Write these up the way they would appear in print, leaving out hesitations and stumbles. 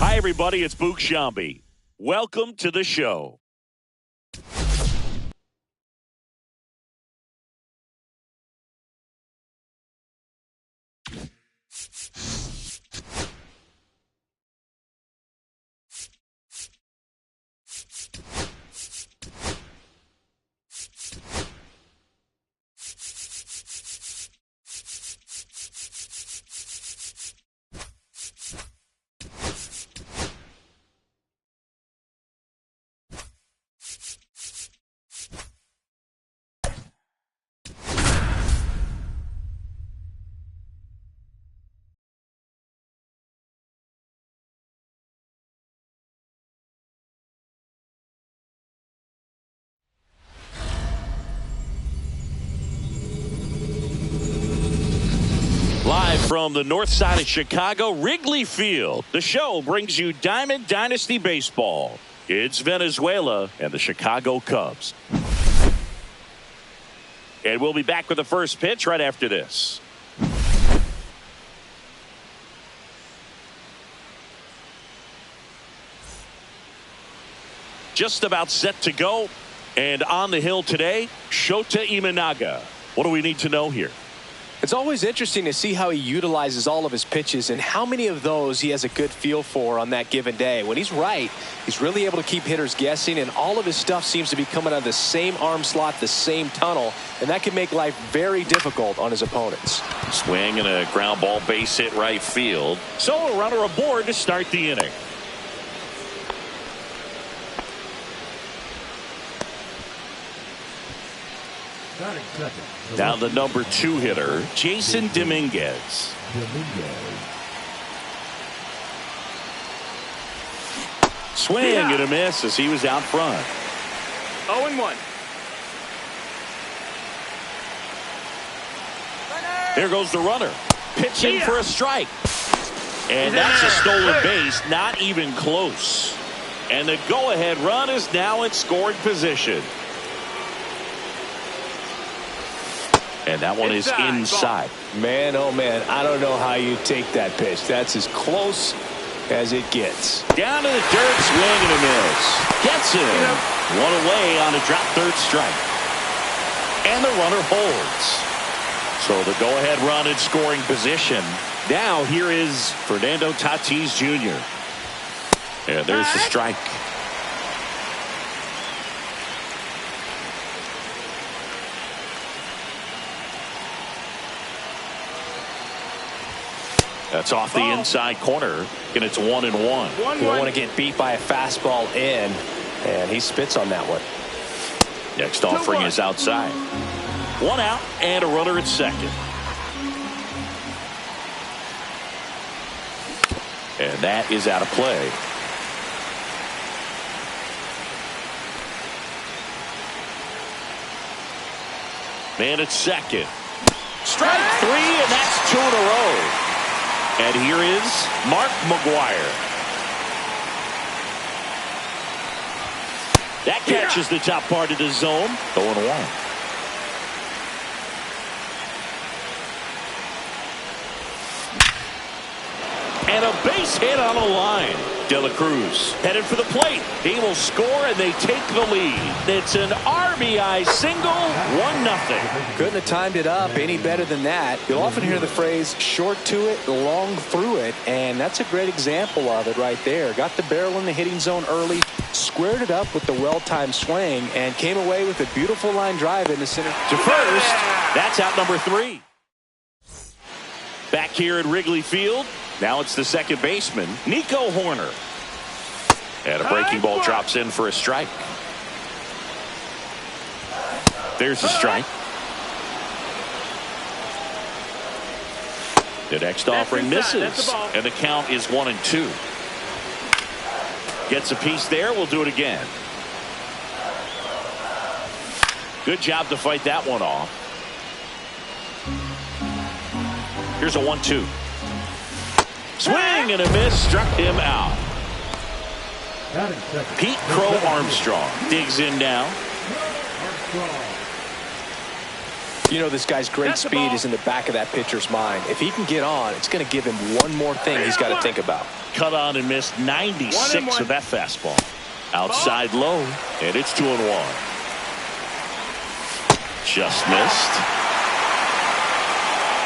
Hi, everybody. It's Boog Sciambi. Welcome to the show. Live from the north side of Chicago, Wrigley Field, the show brings you Diamond Dynasty Baseball. It's Venezuela and the Chicago Cubs. And we'll be back with the first pitch right after this. Just about set to go. And on the hill today, Shota Imanaga. What do we need to know here? It's always interesting to see how he utilizes all of his pitches and how many of those he has a good feel for on that given day. When he's right, he's really able to keep hitters guessing, and all of his stuff seems to be coming out of the same arm slot, the same tunnel, and that can make life very difficult on his opponents. Swing and a ground ball base hit right field. So a runner aboard to start the inning. Now the number 2 hitter, Jason Dominguez. Swing and a miss as he was out front. 0-1. There goes the runner. Pitching for a strike. And that's a stolen base, not even close. And the go-ahead run is now in scoring position. And that one is inside. Man, oh man, I don't know how you take that pitch. That's as close as it gets. Down to the dirt, swing and a miss. Gets him. One away on a drop third strike. And the runner holds. So the go-ahead run in scoring position. Now here is Fernando Tatis Jr. And there's the strike. That's off the inside corner, and it's 1-1. You don't want to get beat by a fastball in, and he spits on that one. Next offering is outside. 1 out and a runner at second. And that is out of play. Man at second. Strike 3, and that's 2 in a row. And here is Mark McGwire. That catches the top part of the zone. 0-1. And a base hit on a line. De La Cruz headed for the plate. He will score, and they take the lead. It's an RBI single, 1-0. Couldn't have timed it up any better than that. You'll often hear the phrase short to it, long through it, and that's a great example of it right there. Got the barrel in the hitting zone early, squared it up with the well-timed swing, and came away with a beautiful line drive in the center. To first, that's out number 3. Back here at Wrigley Field, now it's the second baseman, Nico Horner. And a breaking ball drops in for a strike. There's a strike. The next offering misses, and the count is 1-2. Gets a piece there. We'll do it again. Good job to fight that one off. Here's a 1-2. Swing and a miss, struck him out. Pete Crow Armstrong digs in now. You know, this guy's great speed is in the back of that pitcher's mind. If he can get on, it's going to give him one more thing he's got to think about. Cut on and missed 96 of that fastball. Outside low, and it's 2-1. Just missed.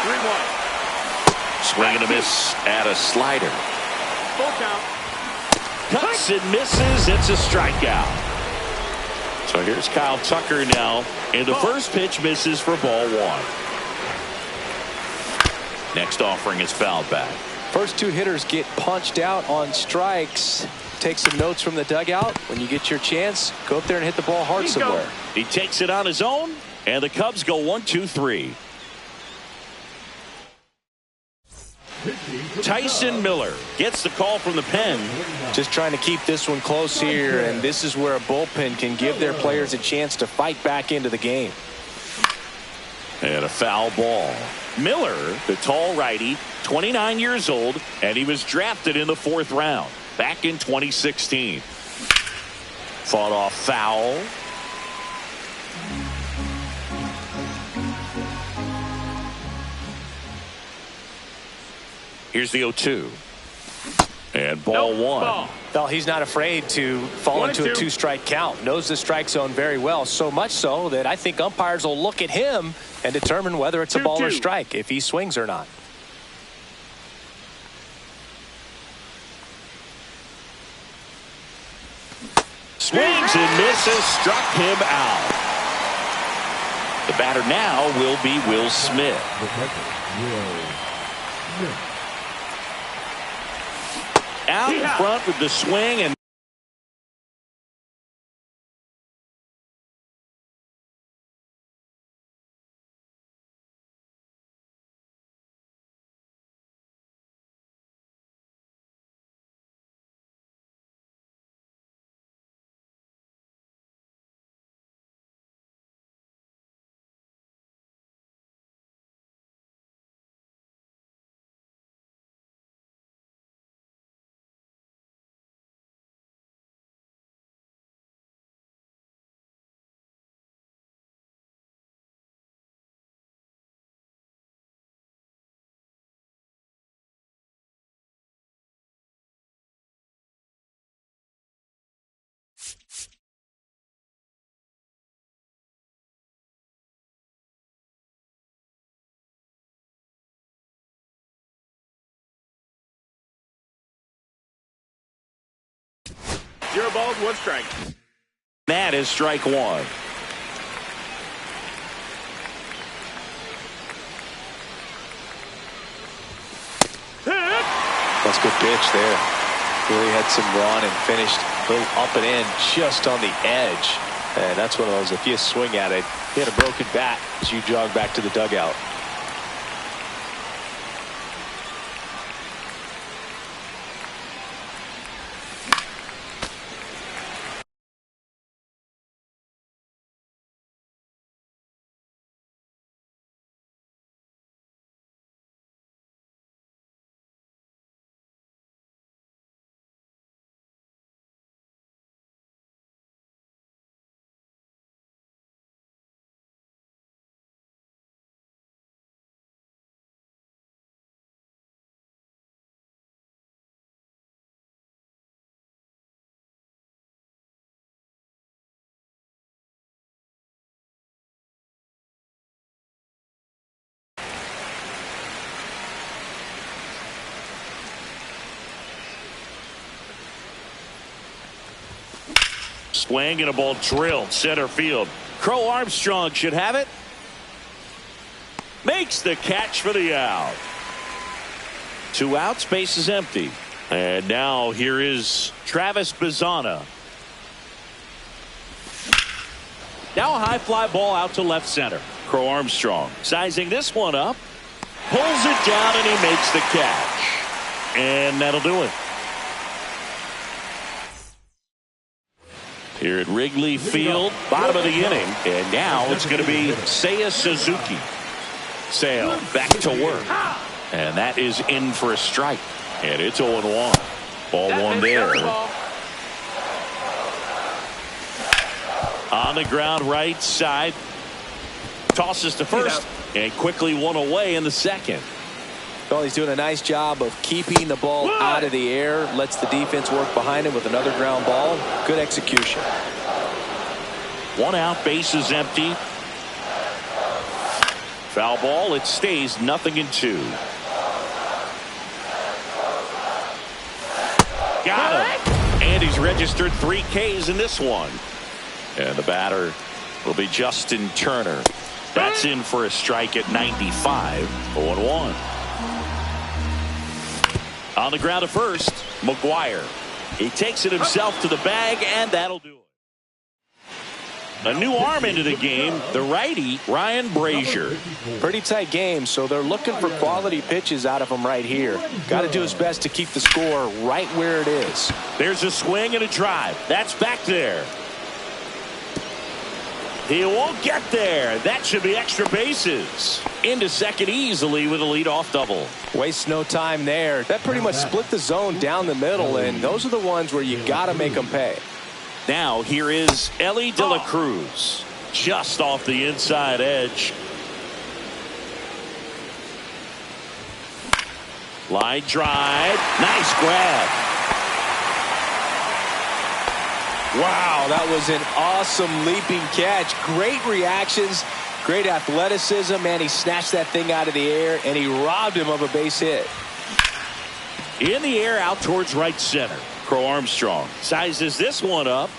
3-1. Swing and a miss at a slider. Full count. Cuts and misses. It's a strikeout. So here's Kyle Tucker now, and the first pitch misses for ball 1. Next offering is fouled back. First two hitters get punched out on strikes. Take some notes from the dugout. When you get your chance, go up there and hit the ball hard somewhere. He takes it on his own, and the Cubs go 1-2-3. Tyson Miller gets the call from the pen. Just trying to keep this one close here, and this is where a bullpen can give their players a chance to fight back into the game. And a foul ball. Miller, the tall righty, 29 years old, and he was drafted in the 4th round back in 2016. Fought off foul. Here's the 0-2. And ball 1. Well, he's not afraid to fall into a 2-strike count. Knows the strike zone very well. So much so that I think umpires will look at him and determine whether it's a ball or strike, if he swings or not. Swings and misses. Struck him out. The batter now will be Will Smith. Out in front with the swing, and Zero balls, 1 strike. that is strike 1. That's a good pitch there. Really had some run and finished a little up and in just on the edge. And that's one of those, if you swing at it, hit a broken bat as you jog back to the dugout. Swing and a ball drilled center field. Crow Armstrong should have it. Makes the catch for the out. 2 outs, base is empty. And now here is Travis Bazzana. Now a high fly ball out to left center. Crow Armstrong sizing this one up. Pulls it down and he makes the catch. And that'll do it. Here at Wrigley Field, bottom of the inning, and now it's going to be Seiya Suzuki. Sale back to work, and that is in for a strike, and it's 0-1. Ball 1 there. On the ground right side, Tosses to first and quickly one away in the second. Well, he's doing a nice job of keeping the ball out of the air. Lets the defense work behind him with another ground ball. Good execution. 1 out, bases empty. Foul ball. It stays 0-2. Got him. And he's registered 3 Ks in this one. And the batter will be Justin Turner. That's in for a strike at 95. 0-1. On the ground at first, McGuire. He takes it himself to the bag, and that'll do it. A new arm into the game, the righty, Ryan Brazier. Pretty tight game, so they're looking for quality pitches out of him right here. Got to do his best to keep the score right where it is. There's a swing and a drive. That's back there. He won't get there. That should be extra bases. Into second easily with a leadoff double. Wastes no time there. That pretty much split the zone down the middle, and those are the ones where you got to make them pay. Now here is Ellie De La Cruz. Just off the inside edge. Line drive. Nice grab. Wow, that was an awesome leaping catch. Great reactions, great athleticism, and he snatched that thing out of the air, and he robbed him of a base hit. In the air out towards right center. Crow Armstrong sizes this one up.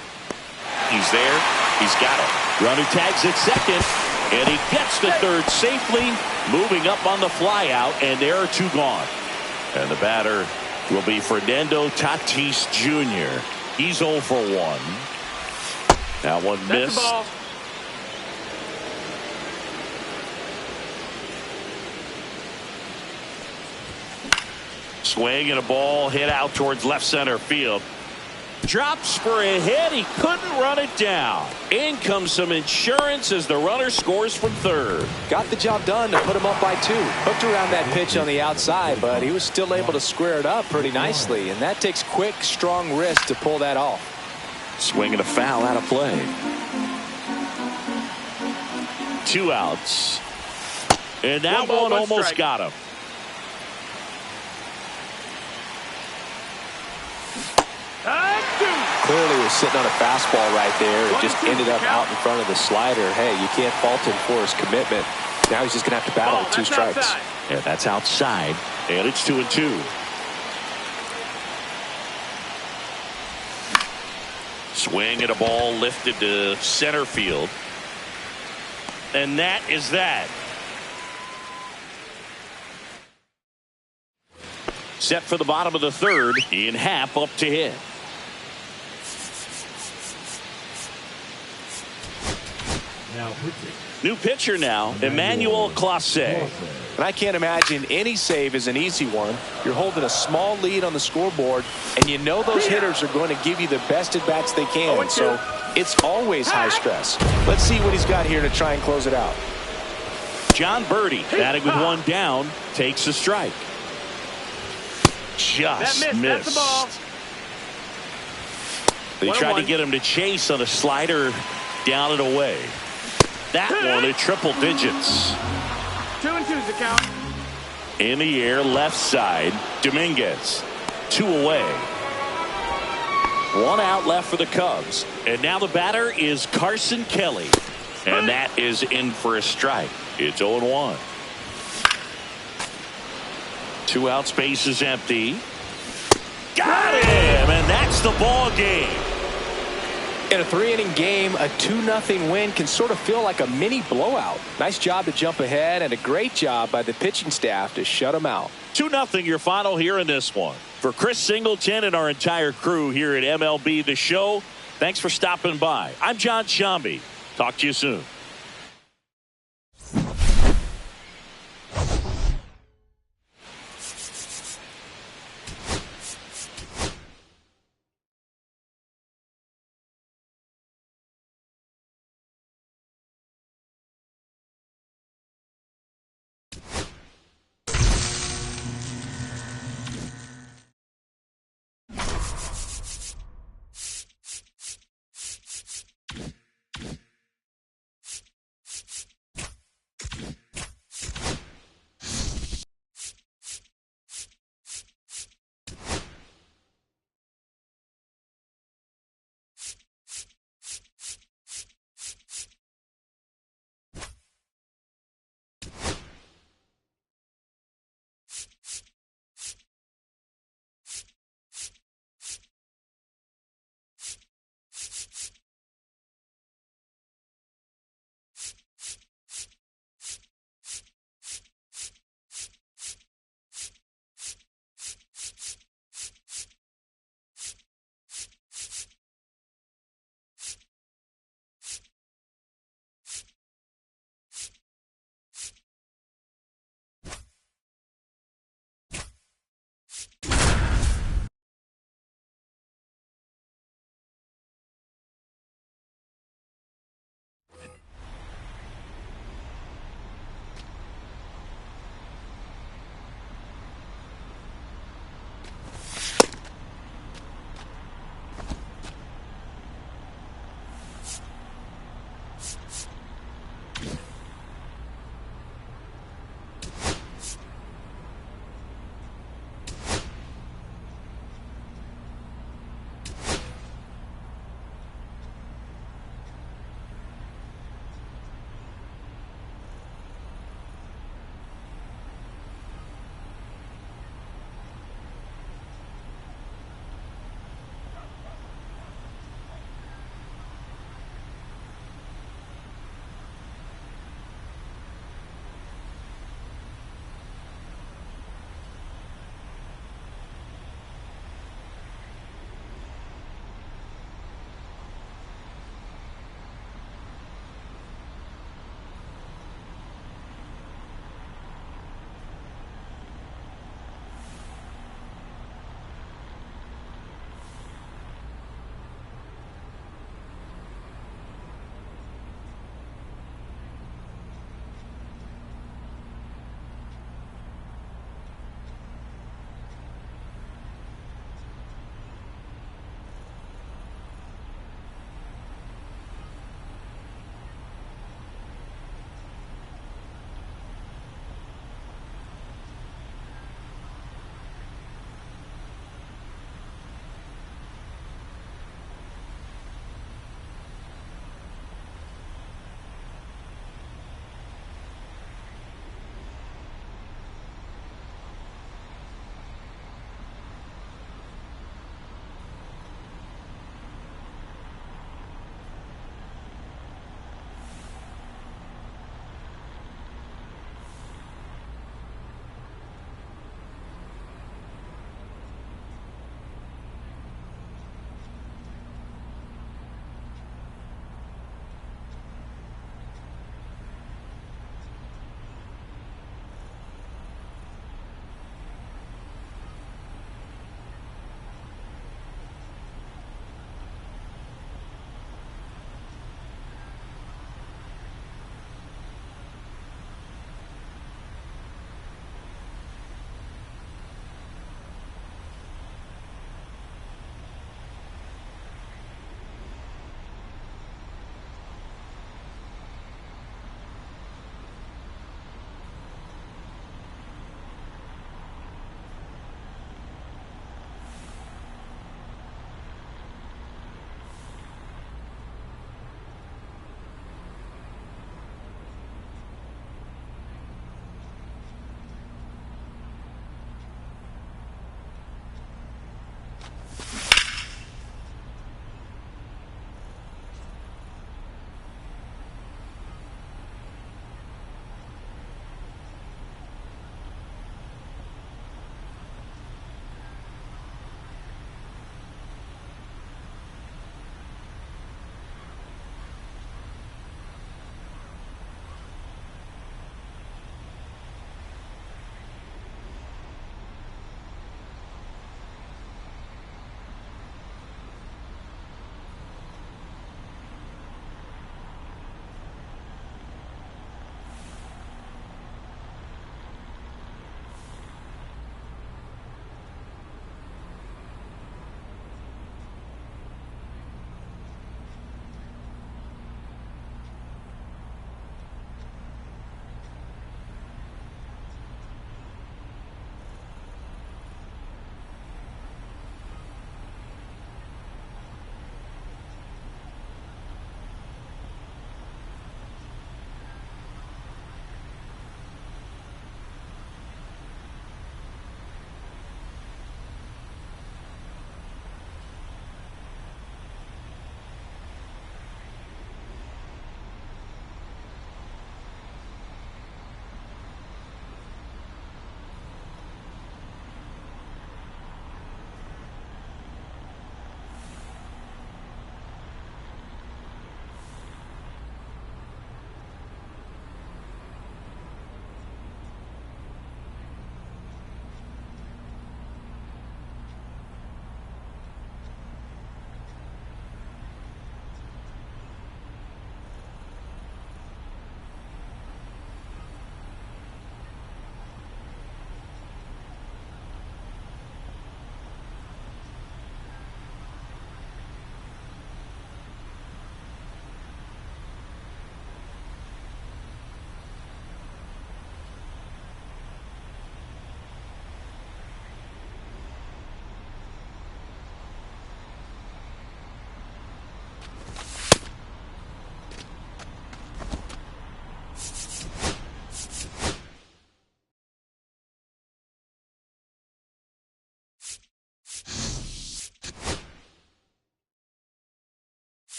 He's there. He's got it. Runner tags at second, and he gets to third safely, moving up on the fly out, and there are 2 gone. And the batter will be Fernando Tatis Jr. He's 0 for 1. That one missed. Ball. Swing and a ball hit out towards left center field. Drops for a hit. He couldn't run it down. In comes some insurance as the runner scores from third. Got the job done to put him up by 2. Hooked around that pitch on the outside, but he was still able to square it up pretty nicely, and that takes quick, strong wrist to pull that off. Swing and a foul out of play. 2 outs. And that one almost got him. Clearly was sitting on a fastball right there. It just ended up out in front of the slider. Hey, you can't fault him for his commitment. Now he's just going to have to battle with 2 strikes. Outside. Yeah, that's outside. And it's 2-2. Swing and a ball lifted to center field. And that is that. Set for the bottom of the third. In half up to hit. New pitcher now, Emmanuel Clase. And I can't imagine any save is an easy one. You're holding a small lead on the scoreboard, and you know those hitters are going to give you the best at-bats they can. So it's always high stress. Let's see what he's got here to try and close it out. John Birdie, batting with 1 down, takes a strike. Just missed. That's the ball. They tried to get him to chase on a slider down and away. That one at triple digits. 2-2's the count. In the air, left side, Dominguez. 2 away. 1 out left for the Cubs. And now the batter is Carson Kelly. And that is in for a strike. It's 0-1. 2 outs, base is empty. Got him! And that's the ball game. In a 3-inning game, a 2-0 win can sort of feel like a mini blowout. Nice job to jump ahead, and a great job by the pitching staff to shut them out. 2-0 your final here in this one. For Chris Singleton and our entire crew here at MLB The Show, thanks for stopping by. I'm John Shambi. Talk to you soon.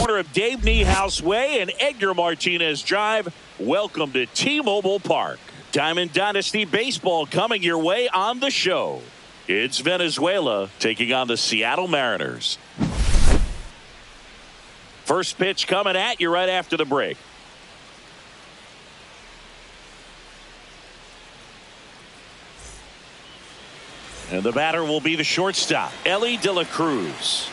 corner of Dave Niehaus Way and Edgar Martinez Drive. Welcome to T-Mobile Park. Diamond Dynasty Baseball coming your way on the show. It's Venezuela taking on the Seattle Mariners. First pitch coming at you right after the break. And the batter will be the shortstop, Elly De La Cruz.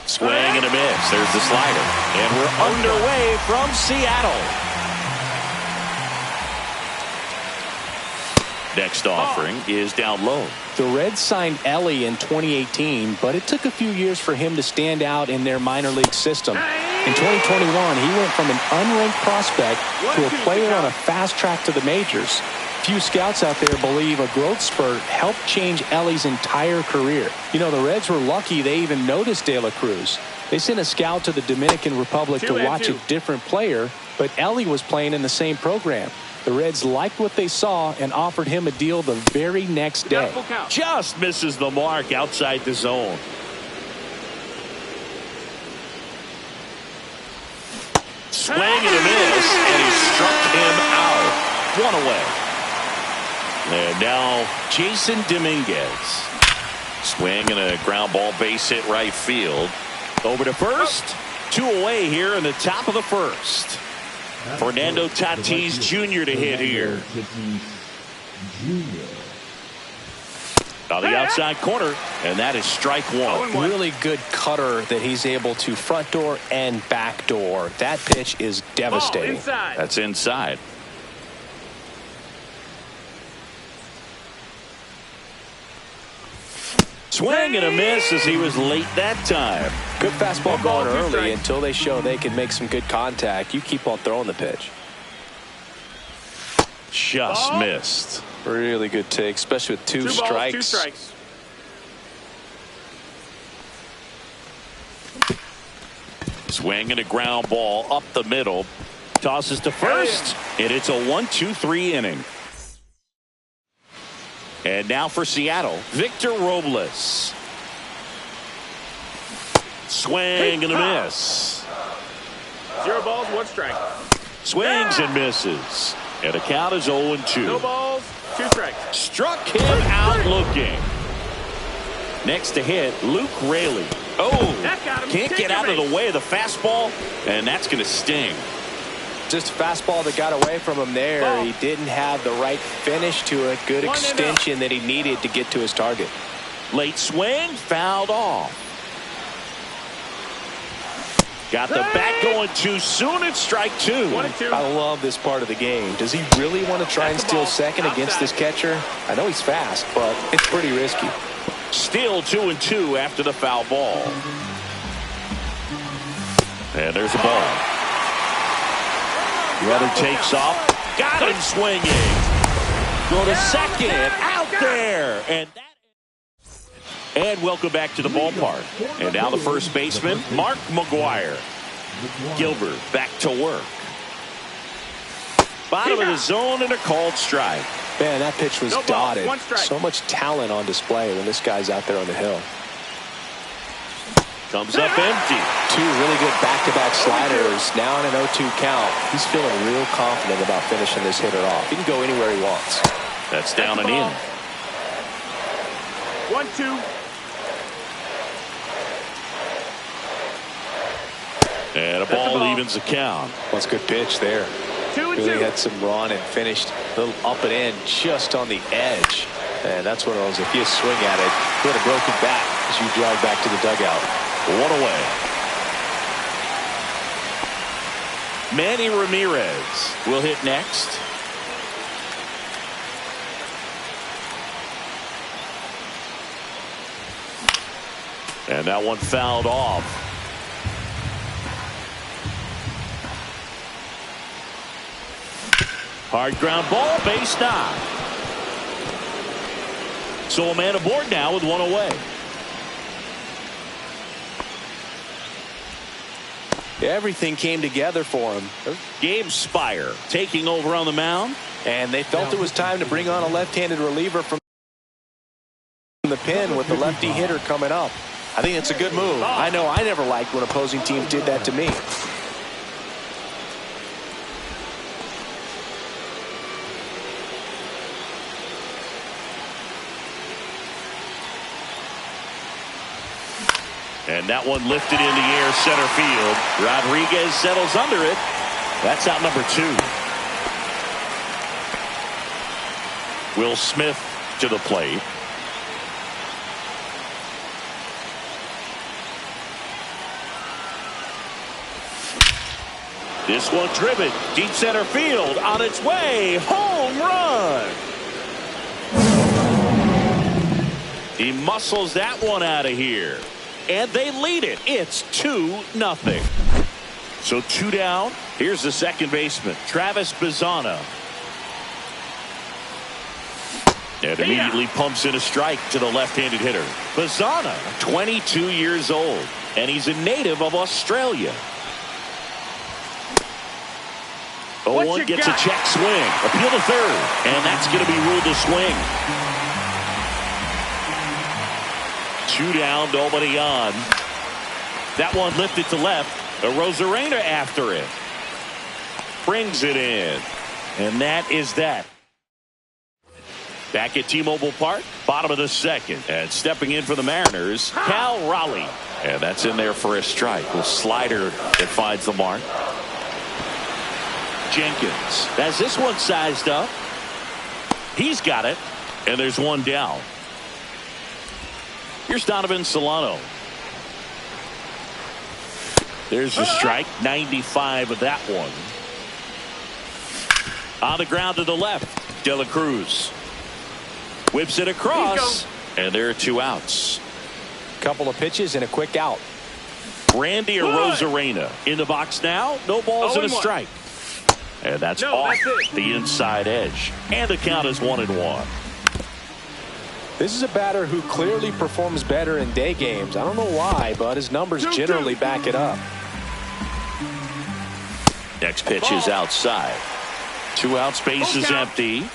Swing and a miss. There's the slider. And we're underway from Seattle. Next offering is down low. The Reds signed Elly in 2018, but it took a few years for him to stand out in their minor league system. In 2021, he went from an unranked prospect to a player on a fast track to the majors. Few scouts out there believe a growth spurt helped change Elly's entire career. You know, the Reds were lucky they even noticed De La Cruz. They sent a scout to the Dominican Republic to watch a different player, but Elly was playing in the same program. The Reds liked what they saw and offered him a deal the very next day. Just misses the mark outside the zone. Swing and a miss, and he struck him out. One away. And now Jason Dominguez. Swing and a ground ball, base hit right field. Over to first. 2 away here in the top of the first. Fernando Tatis Jr. to hit here. On the outside corner, and that is strike one. Really good cutter that he's able to front door and back door. That pitch is devastating. That's inside. Swing and a miss as he was late that time. Good fastball going early until they show they can make some good contact. You keep on throwing the pitch. Just missed. Really good take, especially with two strikes. Swing and a ground ball up the middle. Tosses to first, and it's a 1-2-3 inning. And now for Seattle, Victor Robles. Swing and a miss. 0 balls, 1 strike. Swings and misses. And the count is 0-2. No balls, 2 strikes. Struck him out looking. Next to hit, Luke Raley. Oh, can't get out of the way of the fastball, and that's going to sting. Just a fastball that got away from him there. He didn't have the right finish to it. Good extension that he needed to get to his target. Late swing, fouled off. Got the bat going too soon. It's strike 2. I love this part of the game. Does he really want to try and steal second against this catcher? I know he's fast, but it's pretty risky. Still 2-2 after the foul ball. And there's a ball. Runner takes off. Got him swinging. Go to second. Out there. And welcome back to the ballpark. And now the first baseman, Mark McGwire. Gilbert back to work. Bottom of the zone and a called strike. Man, that pitch was dotted. So much talent on display when this guy's out there on the hill. Comes up empty. 2 really good back-to-back sliders. Now on an 0-2 count. He's feeling real confident about finishing this hitter off. He can go anywhere he wants. That's down and in. 1-2. And a ball evens the count. That's a good pitch there. 2-2. Really had some run and finished a little up and in just on the edge. And that's one of those, if you swing at it, put a broken bat as you drive back to the dugout. 1 away. Manny Ramirez will hit next. And that one fouled off. Hard ground ball, base knock. So a man aboard now with 1 away. Everything came together for him. Gabe Spire taking over on the mound. And they felt it was time to bring on a left-handed reliever from the pin with the lefty hitter coming up. I think it's a good move. I know I never liked when opposing teams did that to me. And that one lifted in the air, center field. Rodriguez settles under it. That's out number 2. Will Smith to the plate. This one driven deep center field, on its way, home run. He muscles that one out of here, and they lead it. It's 2-0. So 2 down. Here's the second baseman, Travis Bazzana. And immediately pumps in a strike to the left-handed hitter. Bazzana, 22 years old, and he's a native of Australia. 0-1 gets a check swing. Appeal to third, and that's going to be ruled a swing. 2 down, nobody on. That one lifted to left. Rosarena after it. Brings it in. And that is that. Back at T-Mobile Park, bottom of the second. And stepping in for the Mariners, Cal Raleigh. And that's in there for a strike. The slider that finds the mark. Jenkins has this one sized up. He's got it. And there's one down. Here's Donovan Solano. There's a strike. 95 of that one. On the ground to the left. De La Cruz whips it across, and there are 2 outs. Couple of pitches and a quick out. Randy Rosarena in the box now. No balls and a strike. And that's off the inside edge. And the count is 1-1. This is a batter who clearly performs better in day games. I don't know why, but his numbers generally back it up. Next pitch is outside. 2 outs, base is empty.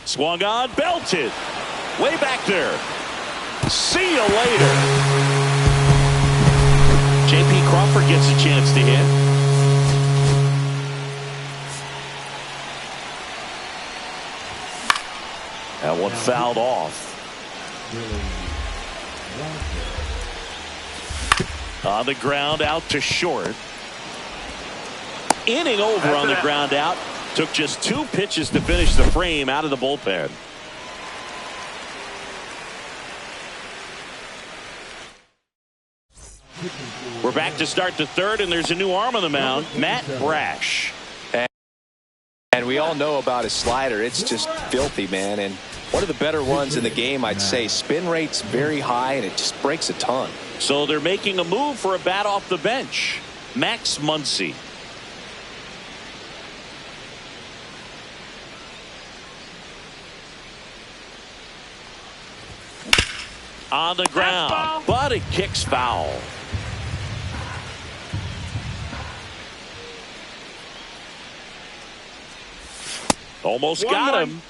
Swung on, belted. Way back there. See you later. J.P. Crawford gets a chance to hit. That one fouled off. On the ground out to short. Inning over on the ground out. Took just 2 pitches to finish the frame out of the bullpen. We're back to start the third, and there's a new arm on the mound, Matt Brash. And we all know about his slider. It's just filthy, man. And one of the better ones in the game, I'd say. Spin rate's very high, and it just breaks a ton. So they're making a move for a bat off the bench. Max Muncy. On the ground, but it kicks foul. Almost got him.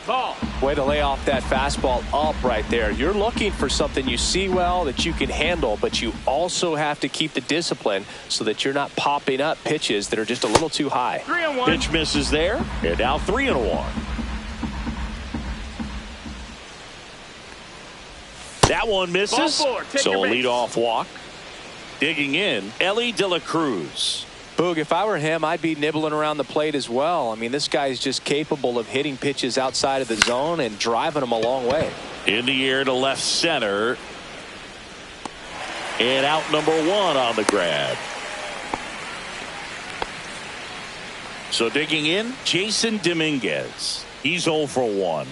Ball. Way to lay off that fastball up right there. You're looking for something you see well that you can handle, but you also have to keep the discipline so that you're not popping up pitches that are just a little too high. 3-1. Pitch misses there, and now 3-1. That one misses, so a leadoff walk. Digging in, Ellie De La Cruz. Boog, if I were him, I'd be nibbling around the plate as well. I mean, this guy's just capable of hitting pitches outside of the zone and driving them a long way. In the air to left center. And out number 1 on the grab. So digging in, Jason Dominguez. He's 0 for 1.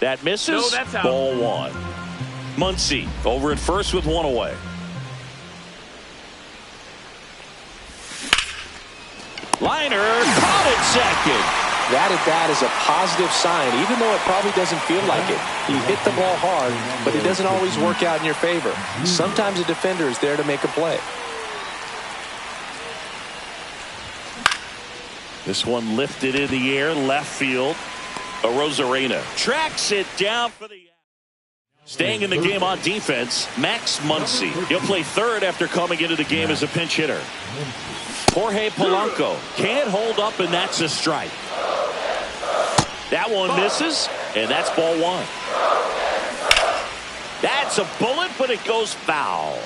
That misses. No, that's out. Ball 1. Muncy over at first with 1 away. Liner caught at second. That at bat is a positive sign, even though it probably doesn't feel like it. You hit the ball hard, but it doesn't always work out in your favor. Sometimes a defender is there to make a play. This one lifted in the air, left field. Arozarena tracks it down for the. Staying in the game on defense, Max Muncy. He'll play third after coming into the game as a pinch hitter. Jorge Polanco can't hold up, and that's a strike. That one misses, and that's ball one. That's a bullet, but it goes foul.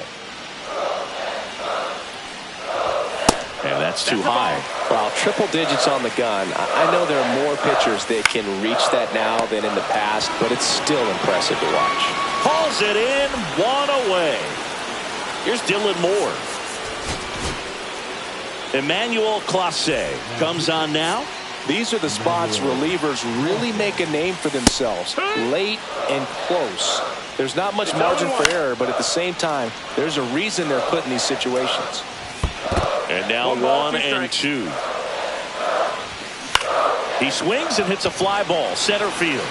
And that's too high. Wow, triple digits on the gun. I know there are more pitchers that can reach that now than in the past, but it's still impressive to watch. Hauls it in, one away. Here's Dylan Moore. Emmanuel Clase comes on now. These are the spots relievers really make a name for themselves. Late and close. There's not much margin for error, but at the same time, there's a reason they're put in these situations. And now 1-2. He swings and hits a fly ball, center field.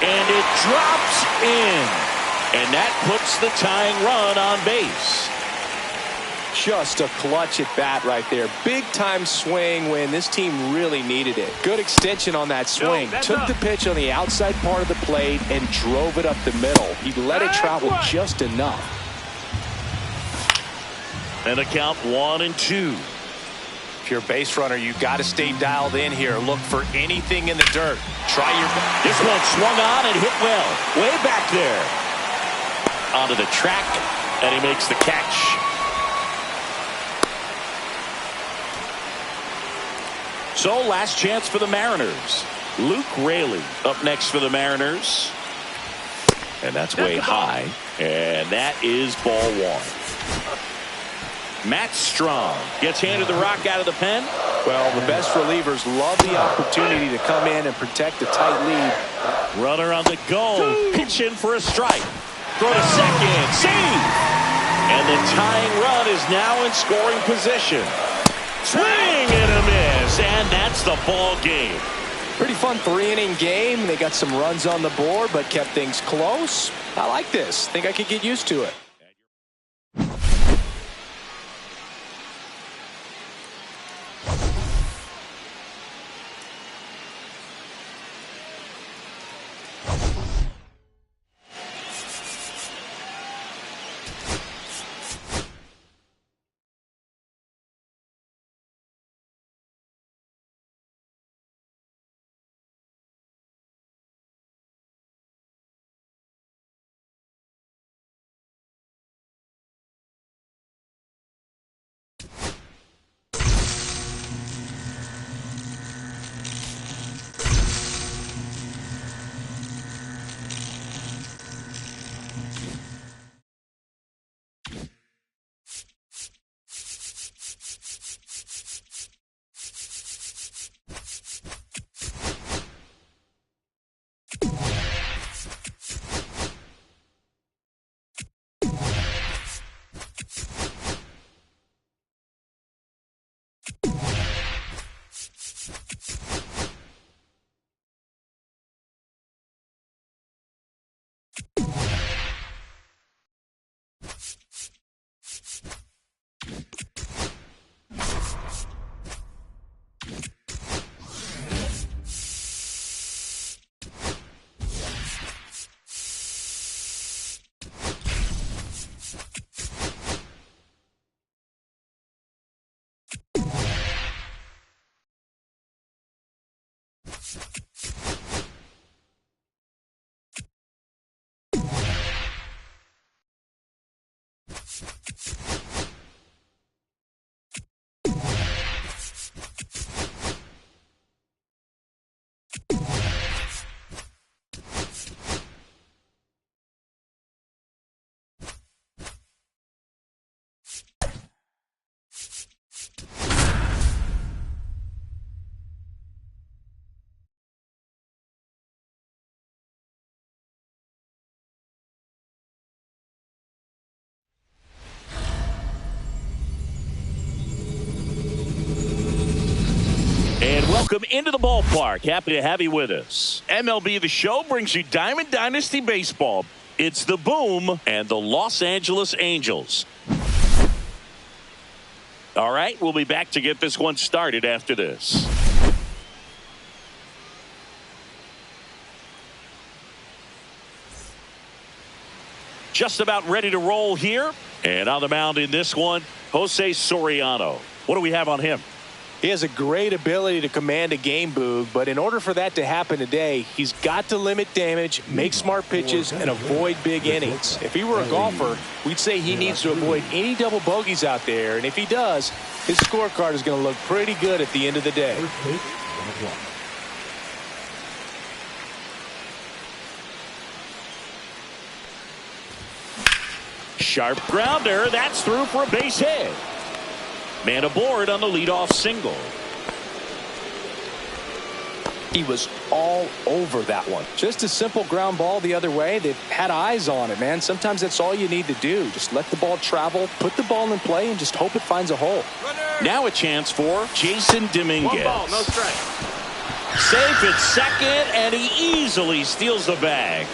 And it drops in. And that puts the tying run on base. Just a clutch at bat right there. Big time swing when this team really needed it. Good extension on that swing. Took the pitch on the outside part of the plate and drove it up the middle. He let it travel just enough. And a count 1-2. If you're a base runner, you got to stay dialed in here. Look for anything in the dirt. Try your best. This one swung on and hit well. Way back there. Onto the track, and he makes the catch. So, last chance for the Mariners. Luke Raley up next for the Mariners. And that's way high. And that is ball one. Matt Strong gets handed the rock out of the pen. Well, the best relievers love the opportunity to come in and protect a tight lead. Runner on the go. Pitch in for a strike. Throw to second. Save. And the tying run is now in scoring position. Swing and a miss. And that's the ball game. Pretty fun 3-inning game. They got some runs on the board, but kept things close. I like this. Think I could get used to it. Welcome into the ballpark. Happy to have you with us. MLB The Show brings you Diamond Dynasty Baseball. It's the Boom and the Los Angeles Angels. All right, we'll be back to get this one started after this. Just about ready to roll here. And on the mound in this one, Jose Soriano. What do we have on him? He has a great ability to command a game, Boog, but in order for that to happen today, he's got to limit damage, make smart pitches, and avoid big innings. If he were a golfer, we'd say he needs to avoid any double bogeys out there, and if he does, his scorecard is going to look pretty good at the end of the day. Sharp grounder. That's through for a base hit. Man aboard on the leadoff single. He was all over that one. Just a simple ground ball the other way. They've had eyes on it, man. Sometimes that's all you need to do. Just let the ball travel, put the ball in play, and just hope it finds a hole. Runner. Now a chance for Jason Dominguez. 1 ball, no strike. Safe at second, and he easily steals the bag.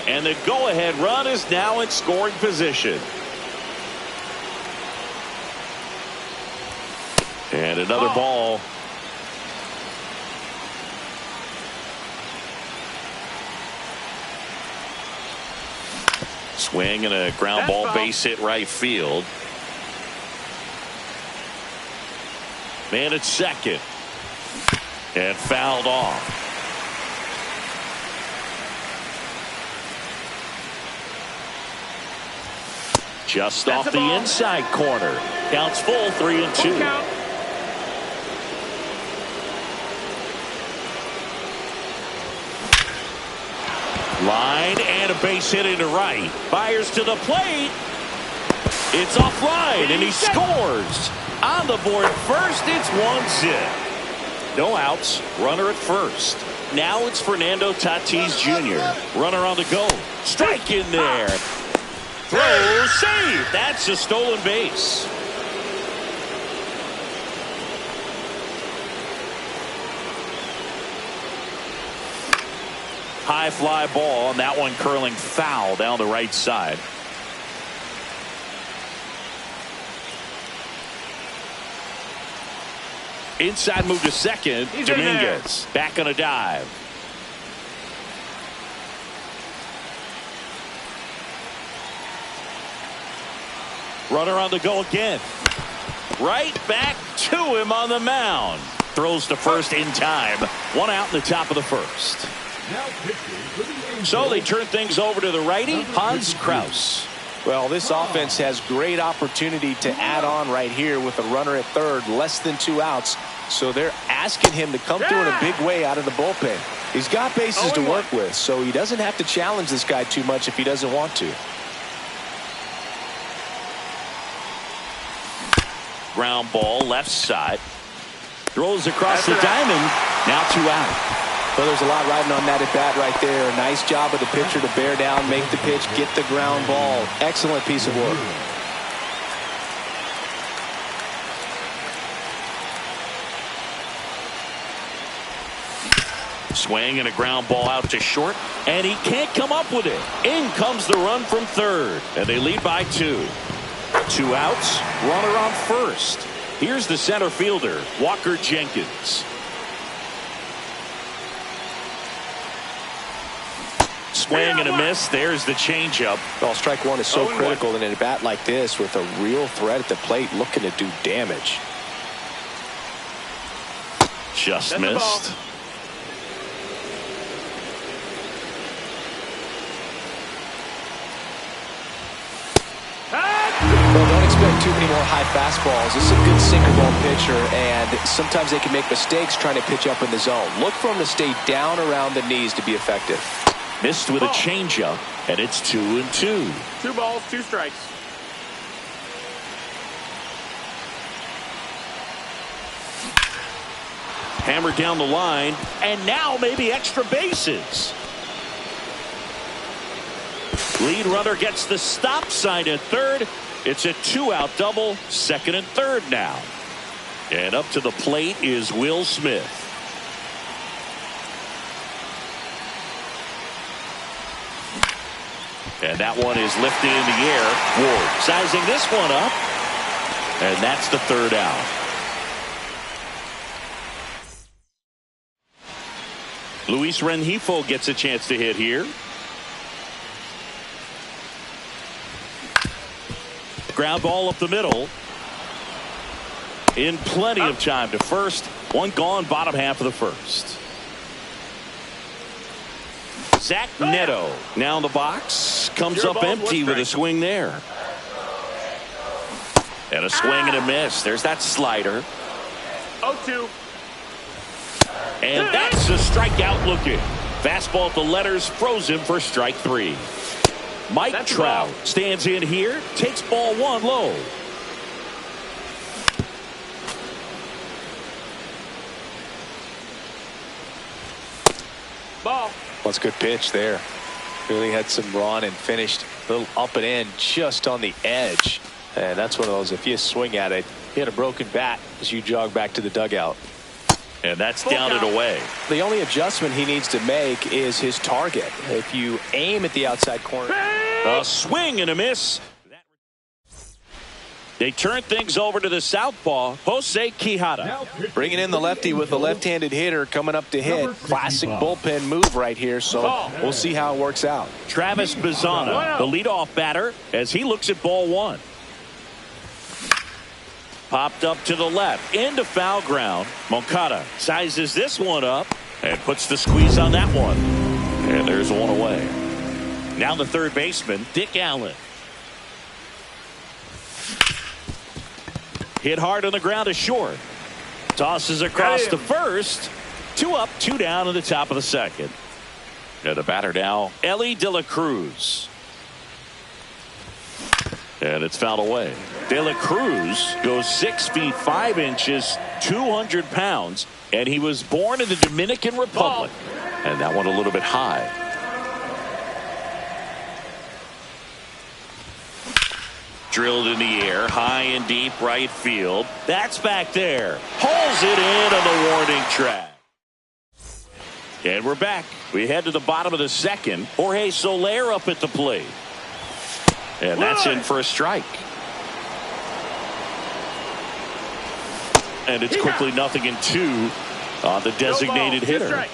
And the go-ahead run is now in scoring position. And another ball. Swing and a ground ball, base hit right field. Man at second. And fouled off. Just off the inside corner. Counts full, 3-2. Line and a base hit into right. Fires to the plate. It's offline and he scores. On the board first, it's 1-0. No outs, runner at first. Now it's Fernando Tatis Jr. Runner on the go. Strike in there. Throw, save. That's a stolen base. High fly ball, and that one curling foul down the right side. Inside move to second. Dominguez back on a dive. Runner on the go again. Right back to him on the mound. Throws to first in time. 1 out in the top of the first. So they turn things over to the righty, Hans Kraus. Well, this offense has great opportunity to add on right here with a runner at third, less than 2 outs. So they're asking him to come through in a big way out of the bullpen. He's got bases to work with, so he doesn't have to challenge this guy too much if he doesn't want to. Ground ball, left side. Throws across the diamond. Now 2 out. Well, there's a lot riding on that at bat right there. Nice job of the pitcher to bear down, make the pitch, get the ground ball. Excellent piece of work. Swing and a ground ball out to short, and he can't come up with it. In comes the run from third, and they lead by 2. 2 outs, runner on first. Here's the center fielder, Walker Jenkins. Swing and a miss. There's the changeup. Well, strike one is so critical in a bat like this with a real threat at the plate looking to do damage. Just missed. Well, don't expect too many more high fastballs. This is a good sinker ball pitcher, and sometimes they can make mistakes trying to pitch up in the zone. Look for him to stay down around the knees to be effective. Missed with a changeup, and it's 2-2. 2 balls, 2 strikes. Hammered down the line, and now maybe extra bases. Lead runner gets the stop sign at third. It's a 2-out double, second and third now. And up to the plate is Will Smith. And that one is lifted in the air. Ward sizing this one up. And that's the third out. Luis Rengifo gets a chance to hit here. Ground ball up the middle. In plenty of time to first. One gone, bottom half of the first. Zach Neto now in the box. Comes up empty with a swing there. And a swing and a miss. There's that slider. 0-2. And that's a strikeout looking. Fastball at the letters, froze him for strike 3. Mike Trout stands in here, takes ball 1 low. Ball. That's a good pitch there. Really had some run and finished a little up and in just on the edge. And that's one of those, if you swing at it, you had a broken bat as you jog back to the dugout. And that's down and away. The only adjustment he needs to make is his target. If you aim at the outside corner. A swing and a miss. They turn things over to the southpaw, Jose Quijada. Bringing in the lefty with a left-handed hitter coming up to hit. Classic bullpen move right here, so we'll see how it works out. Travis Bazzana, the leadoff batter, as he looks at ball 1. Popped up to the left, into foul ground. Moncada sizes this one up and puts the squeeze on that one. And there's one away. Now the third baseman, Dick Allen. Hit hard on the ground to short. Tosses across to first. 2 up, 2 down in the top of the second. And the batter now, Ellie De La Cruz. And it's fouled away. De La Cruz goes 6 feet 5 inches, 200 pounds, and he was born in the Dominican Republic. And that one a little bit high. Drilled in the air, high and deep right field. That's back there. Pulls it in on the warning track. And we're back. We head to the bottom of the second. Jorge Soler up at the plate. And that's in for a strike. And it's quickly 0-2 on the designated hitter.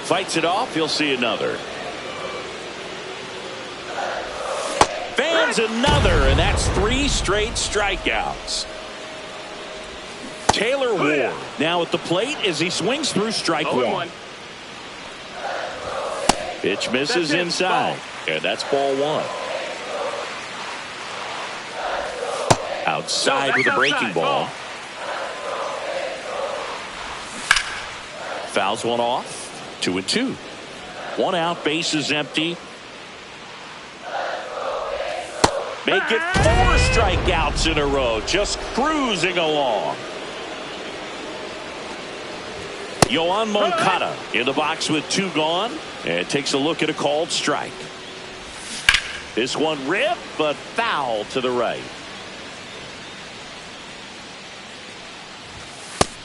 Fights it off. He'll see another. Fans another, and that's 3 straight strikeouts. Taylor Ward now at the plate as he swings through strike 1. Pitch misses inside, and that's ball 1. Outside with a breaking ball. Fouls one off. 2-2. 1 out, bases empty. Make it 4 strikeouts in a row, just cruising along. Yoan Moncada in the box with 2 gone, and takes a look at a called strike. This one ripped, but foul to the right.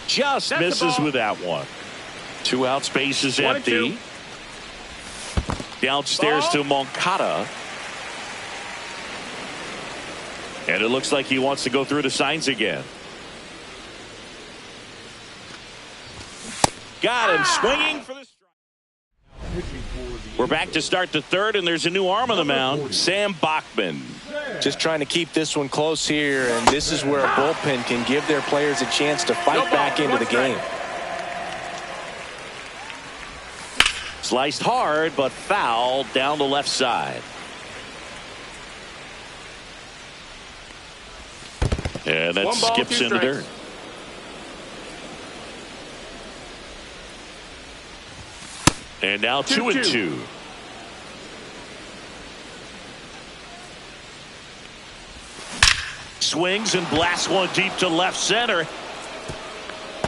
Just misses with that one. 2 outs, bases empty. Downstairs to Moncada. And it looks like he wants to go through the signs again. Got him swinging for the strike. We're back to start the third, and there's a new arm on the mound, Sam Bachman. Just trying to keep this one close here, and this is where a bullpen can give their players a chance to fight back into the game. Sliced hard, but foul down the left side. And that skips into dirt. And now 2-2. Swings and blasts one deep to left center.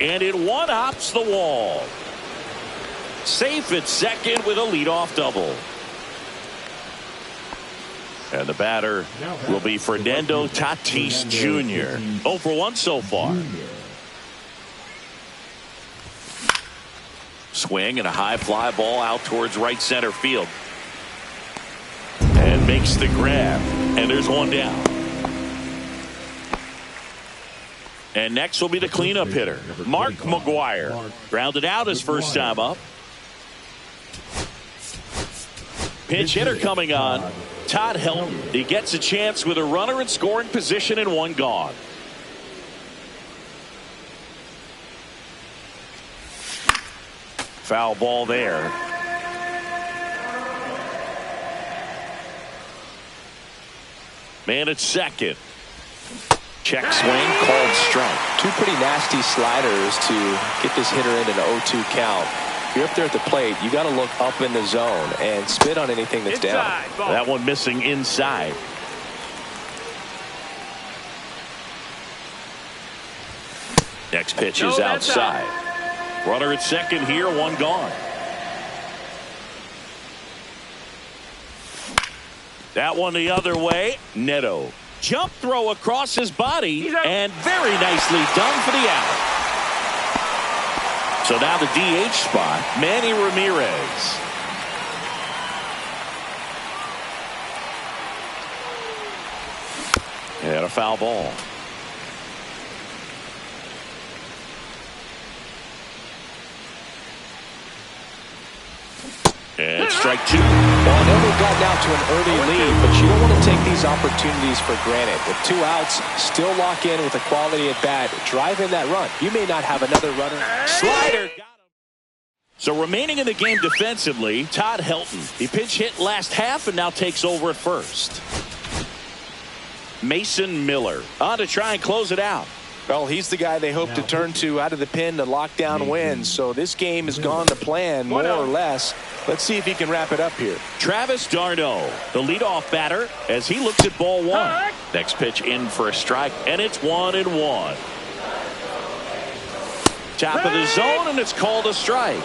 And it one-hops the wall. Safe at second with a leadoff double. And the batter will be Fernando Tatis Jr. 0 for 1 so far. Swing and a high fly ball out towards right center field. makes the grab, and there's one down. And next will be the cleanup hitter, Mark McGwire. Grounded out his first time up. Pinch hitter coming on, Todd Helton. He gets a chance with a runner in scoring position and one gone. Foul ball there. Man at second. Check swing, called strike. Two pretty nasty sliders to get this hitter in an 0-2 count. If you're up there at the plate, you got to look up in the zone and spit on anything that's inside, down. ball. That one missing inside. Next pitch is outside. Runner at second here, one gone. That one the other way. Neto. Jump throw across his body, and very nicely done for the out. So now the DH spot, Manny Ramirez. And a foul ball. And strike two. Well, I know they've gotten out to an early lead, but you don't want to take these opportunities for granted. With 2 outs, still lock in with a quality at bat. Drive in that run. You may not have another runner. Slider. Got him. So remaining in the game defensively, Todd Helton. He pinch hit last half and now takes over at first. Mason Miller on to try and close it out. Well, he's the guy they hope to turn to out of the pen to lock down wins. So this game has gone to plan, more or less. Let's see if he can wrap it up here. Travis d'Arnaud, the leadoff batter, as he looks at ball one. Next pitch in for a strike, and it's 1-1. Top of the zone, and it's called a strike.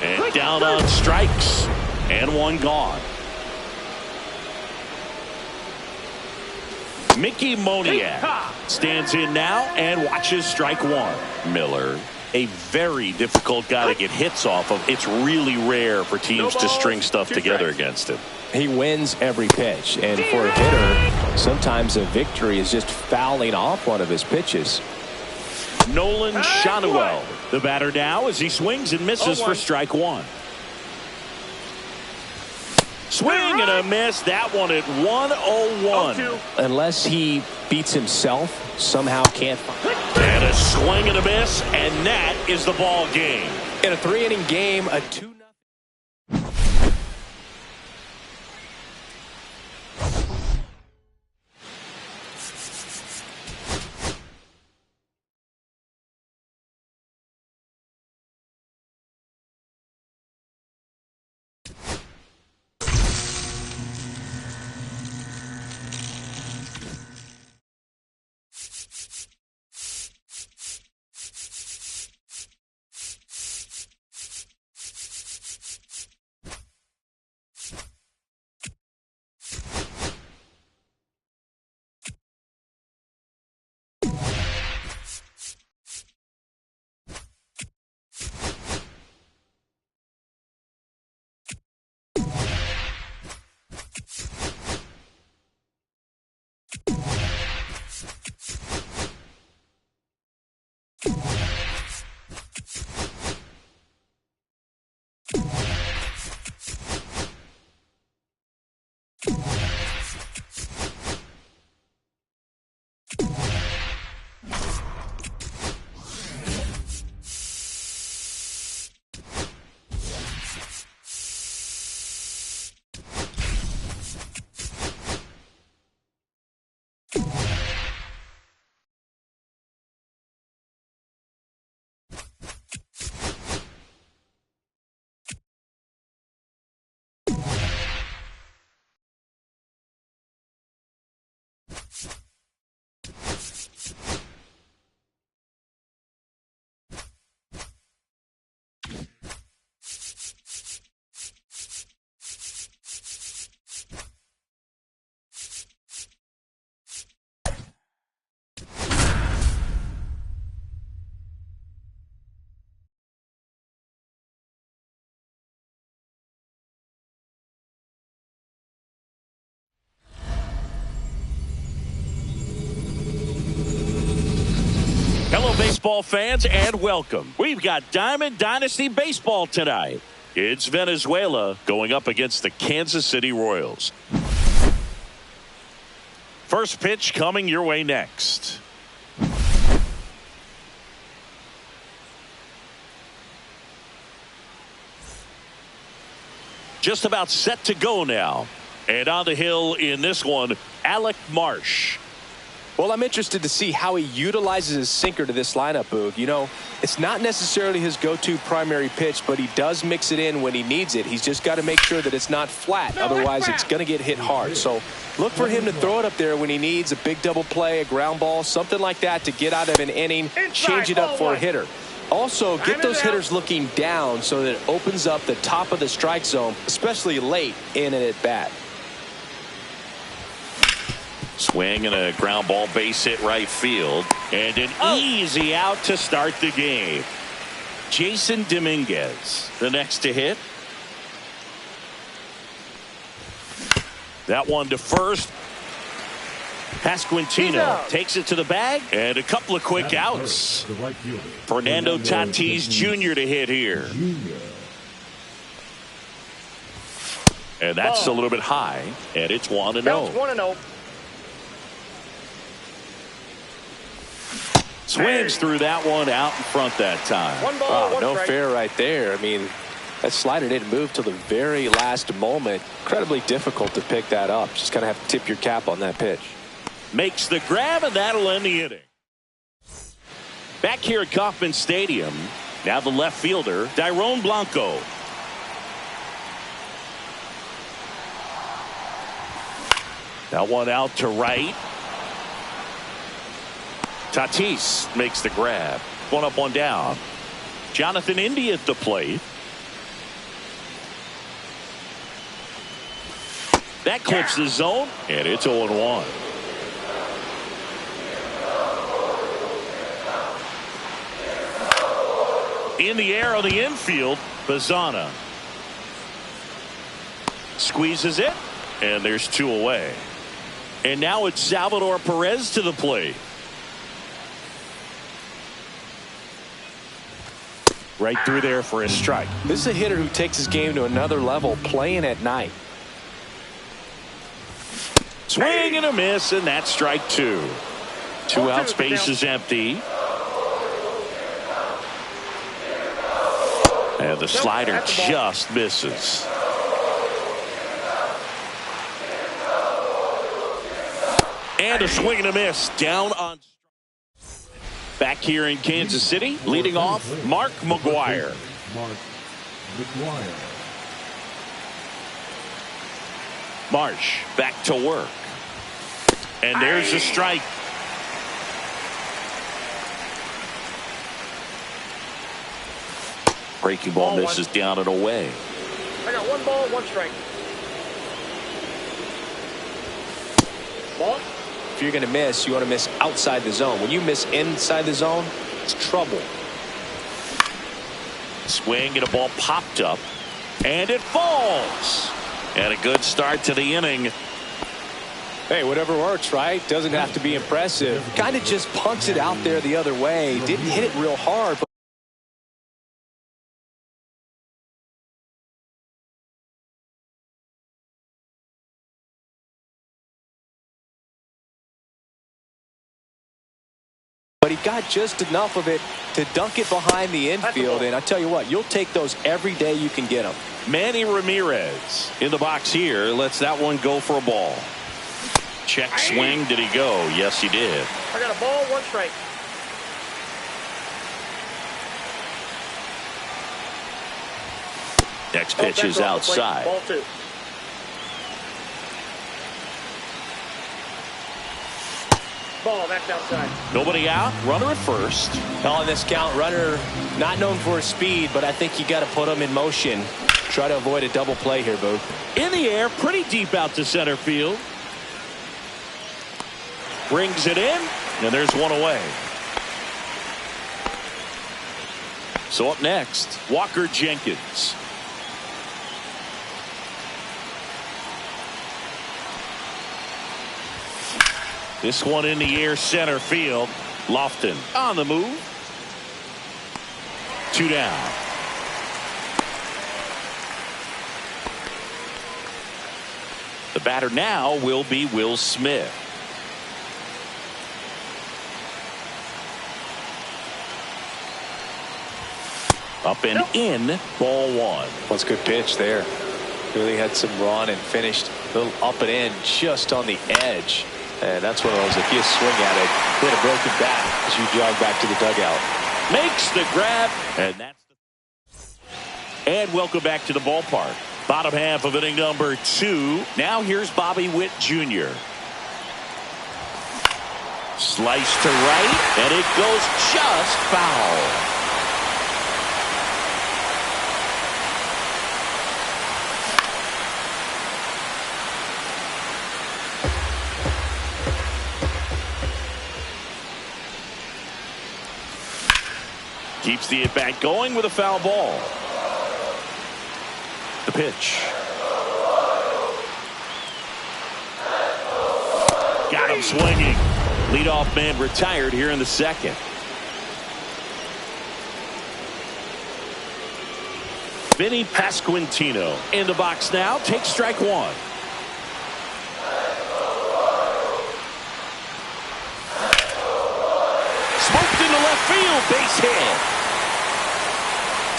And down on strikes, and one gone. Mickey Moniak stands in now and watches strike one. Miller, a very difficult guy to get hits off of. It's really rare for teams to string stuff together against him. He wins every pitch, and for a hitter, sometimes a victory is just fouling off one of his pitches. Nolan Shanuel, the batter now as he swings and misses for strike one. Swing and a miss. That one at 1-0-1. Unless he beats himself, somehow can't find it. And a swing and a miss, and that is the ball game. In a 3-inning game, a 2-0. baseball fans, and welcome. We've got Diamond Dynasty Baseball tonight. It's Venezuela going up against the Kansas City Royals. First pitch coming your way next. Just about set to go now. And on the hill in this one, Alec Marsh. Well, I'm interested to see how he utilizes his sinker to this lineup, Boog. You know, it's not necessarily his go-to primary pitch, but he does mix it in when he needs it. He's just got to make sure that it's not flat. Otherwise, it's going to get hit hard. So look for him to throw it up there when he needs a big double play, a ground ball, something like that to get out of an inning, change it up for a hitter. Also, get those hitters looking down so that it opens up the top of the strike zone, especially late in an at-bat. Swing and a ground ball base hit right field. And an easy out to start the game. Jason Dominguez, the next to hit. That one to first. Pasquantino takes it to the bag, and a couple of quick outs. Fernando Tatis Jr. to hit here. And that's a little bit high, and it's 1-0. 1-0. Swings through that one out in front that time. One ball, one no strike. fair right there. I mean, that slider didn't move till the very last moment. Incredibly difficult to pick that up. Just kind of have to tip your cap on that pitch. Makes the grab, and that'll end the inning. Back here at Kauffman Stadium, now the left fielder, Dairon Blanco. That one out to right. Tatis makes the grab. One up, one down. Jonathan India at the plate. That clips the zone, and it's 0-1. In the air on the infield, Bazana squeezes it, and there's 2 away. And now it's Salvador Perez to the plate. Right through there for a strike. This is a hitter who takes his game to another level, playing at night. Swing and a miss, and that's strike 2. 2 out, space is empty. And the slider just misses. And a swing and a miss down on. Back here in Kansas City, leading off, Mark McGwire. Marsh back to work. And there's a strike. Breaking ball misses down and away. I got 1 ball, 1 strike. Ball. If you're going to miss, you want to miss outside the zone. When you miss inside the zone, it's trouble. Swing and a ball popped up, and it falls. And a good start to the inning. Hey, whatever works, right? Doesn't have to be impressive. Kind of just punts it out there the other way. Didn't hit it real hard, but he got just enough of it to dunk it behind the infield. And I tell you what, you'll take those every day you can get them. Manny Ramirez in the box here lets that one go for a ball. Check swing. Did he go? Yes, he did. I got a ball, 1 strike. Next pitch is outside. Ball 2. Ball, that's outside. Nobody out. Runner at first. On this count, runner not known for his speed, but I think you got to put him in motion. Try to avoid a double play here, Booth. In the air, pretty deep out to center field. Brings it in, and there's 1 away. So up next, Walker Jenkins. This one in the air, center field. Lofton on the move. 2 down. The batter now will be Will Smith. Up and in, ball 1. That's a good pitch there. Really had some run and finished a little up and in just on the edge. And that's one of those, if you swing at it, hit a broken bat as you jog back to the dugout. Makes the grab, and welcome back to the ballpark. Bottom half of inning number 2. Now here's Bobby Witt Jr. Slice to right, and it goes just foul. Keeps the at-bat going with a foul ball. The pitch. Got him swinging. Leadoff man retired here in the second. Vinny Pasquantino in the box now. Takes strike 1. Smoked into left field. Base hit.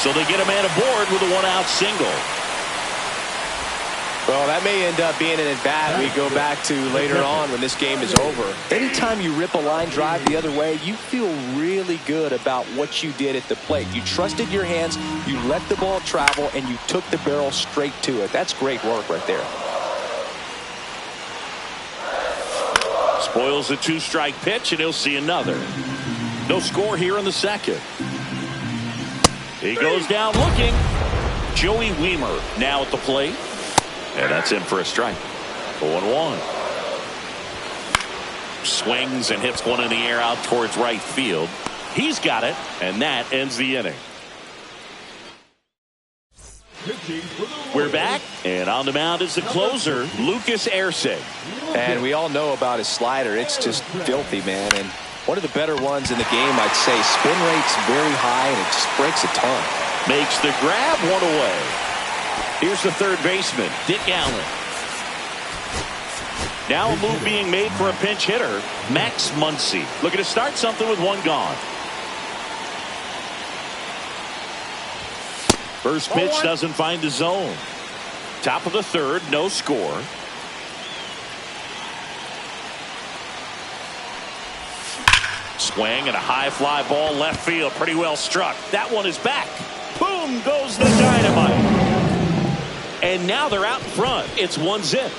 So they get a man aboard with a 1-out single. Well, that may end up being an at-bat we go back to later on when this game is over. Anytime you rip a line drive the other way, you feel really good about what you did at the plate. You trusted your hands, you let the ball travel, and you took the barrel straight to it. That's great work right there. Spoils the 2-strike pitch, and he'll see another. No score here in the second. He goes down looking. Joey Wiemer now at the plate. And that's in for a strike. 0-1. Swings and hits one in the air out towards right field. He's got it, and that ends the inning. We're back, and on the mound is the closer, Lucas Erceg. And we all know about his slider. It's just filthy, man. And one of the better ones in the game, I'd say. Spin rate's very high, and it just breaks a ton. Makes the grab, 1 away. Here's the third baseman, Dick Allen. Now a move being made for a pinch hitter, Max Muncy. Looking to start something with 1 gone. First pitch doesn't find the zone. Top of the third, no score. Swing and a high fly ball left field. Pretty well struck. That one is back. Boom goes the dynamite. And now they're out in front. It's 1-0.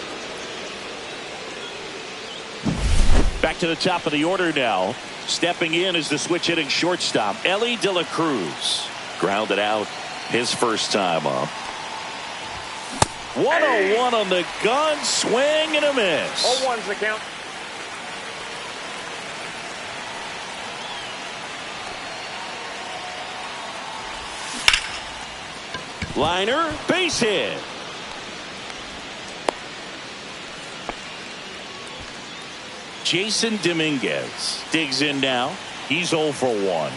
Back to the top of the order now. Stepping in is the switch hitting shortstop, Ellie De La Cruz. Grounded out his first time up. 1-0-1 on the gun. Swing and a miss. 0-1's the count. Liner, base hit. Jason Dominguez digs in now. He's 0 for 1.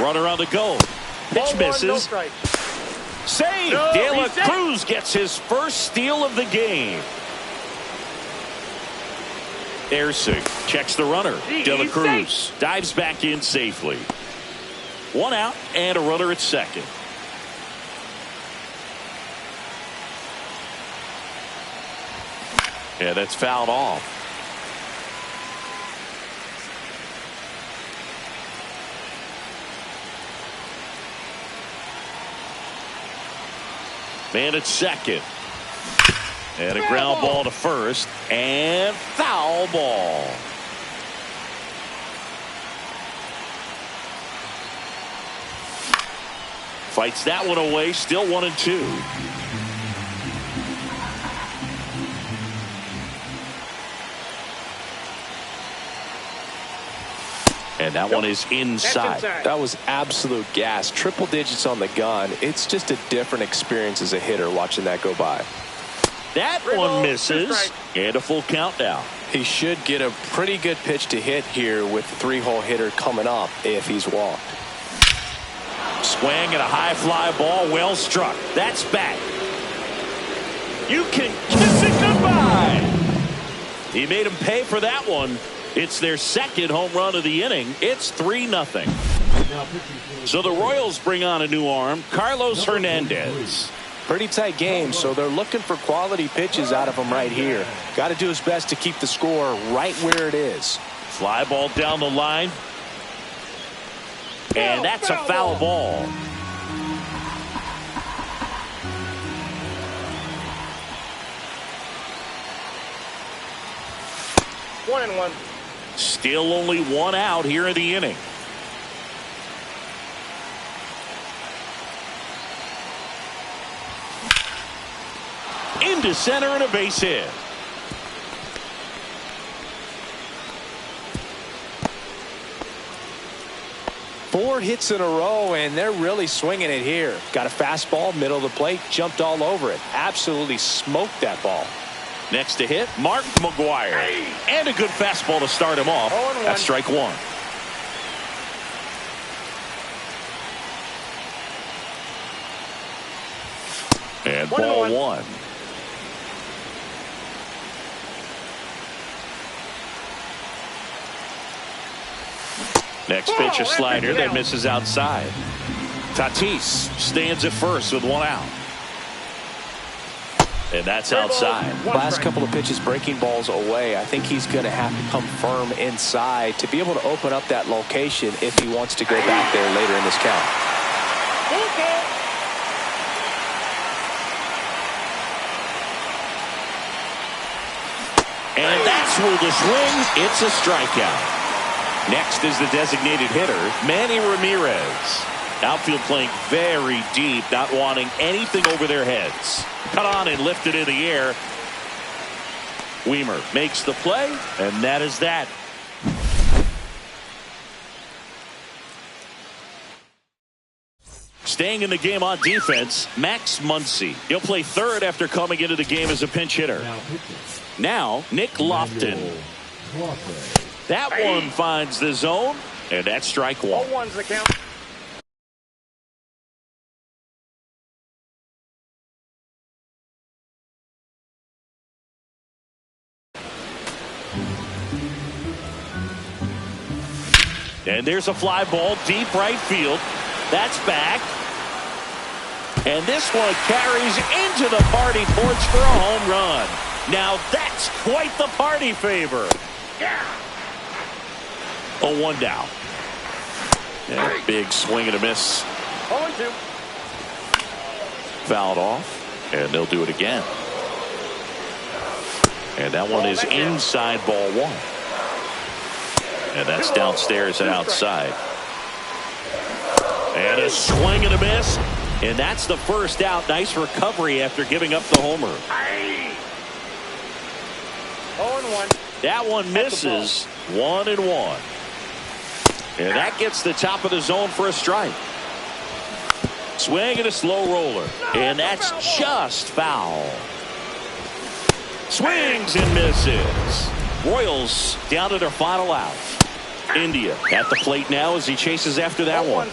Runner on the go. Pitch misses. No strike. Save. No, De La Cruz gets his first steal of the game. Erceg checks the runner. De La Cruz dives back in safely. 1 out and a runner at second. Yeah, that's fouled off. Man at second. And a ground ball to first. And foul ball. Fights that one away. Still 1-2. And that one is inside. That was absolute gas. Triple digits on the gun. It's just a different experience as a hitter watching that go by. That Three one balls, two misses. strikes. And a full count now. He should get a pretty good pitch to hit here with the three-hole hitter coming up if he's walked. Swing and a high fly ball, well struck. That's back. You can kiss it goodbye. He made him pay for that one. It's their second home run of the inning. It's 3-0. So the Royals bring on a new arm, Carlos Hernandez. Pretty tight game, so they're looking for quality pitches out of him right here. Got to do his best to keep the score right where it is. Fly ball down the line. And that's a foul ball. 1-1. Still only one out here in the inning. Into center and a base hit. Four hits in a row, and they're really swinging it here. Got a fastball, middle of the plate, jumped all over it. Absolutely smoked that ball. Next to hit, Mark McGuire. And a good fastball to start him off. 0-1. That's strike one. And ball 1. Next pitch, a slider that misses outside. Tatis stands at first with one out. And that's outside. Last couple of pitches breaking balls away. I think he's going to have to come firm inside to be able to open up that location if he wants to go back there later in this count. And that's where the swing. It's a strikeout. Next is the designated hitter, Manny Ramirez. Outfield playing very deep, not wanting anything over their heads. Cut on and lifted in the air. Weimer makes the play, and that is that. Staying in the game on defense, Max Muncy. He'll play third after coming into the game as a pinch hitter. Now, Nick Lofton. That one finds the zone, and that's strike one. 0-1's the count. And there's a fly ball deep right field. That's back. And this one carries into the party porch for a home run. Now that's quite the party favor. Yeah. 0-1 down. And a big swing and a miss. 0-2. Fouled off. And they'll do it again. And that one is inside ball 1. And that's downstairs and outside. And a swing and a miss. And that's the first out. Nice recovery after giving up the homer. 0-1. That one misses. 1-1. And that gets the top of the zone for a strike. Swing and a slow roller. And that's just foul. Swings and misses. Royals down to their final out. India at the plate now as he chases after that one.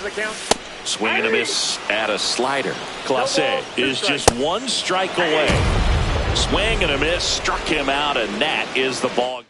Swing and a miss at a slider. Clase is just one strike away. Swing and a miss, struck him out, and that is the ball game.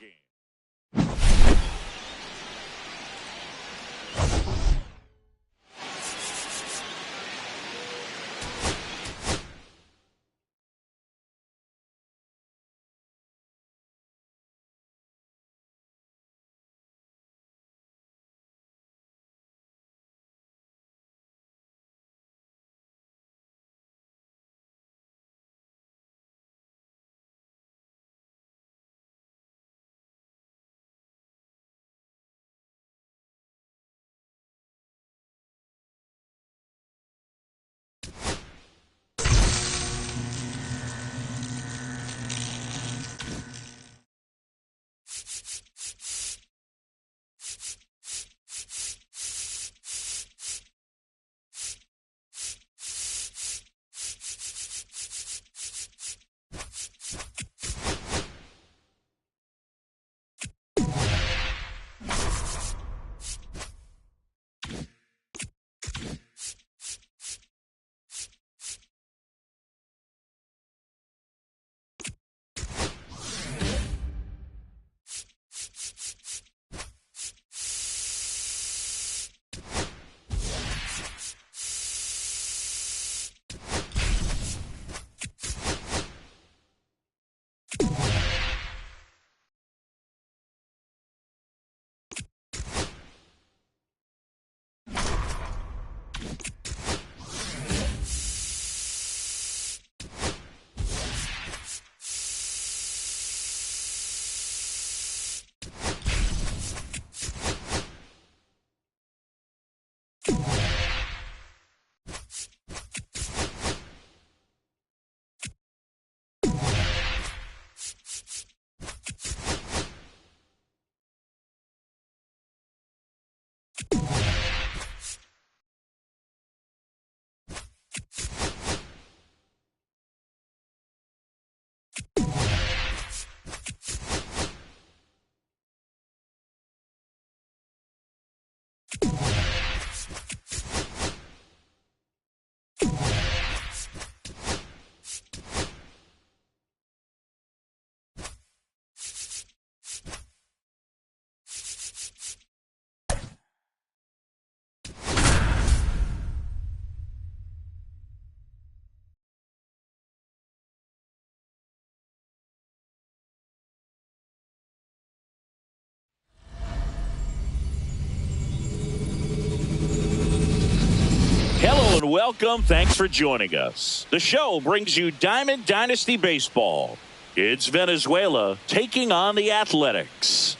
Hello and welcome. Thanks for joining us. The show brings you Diamond Dynasty Baseball. It's Venezuela taking on the Athletics.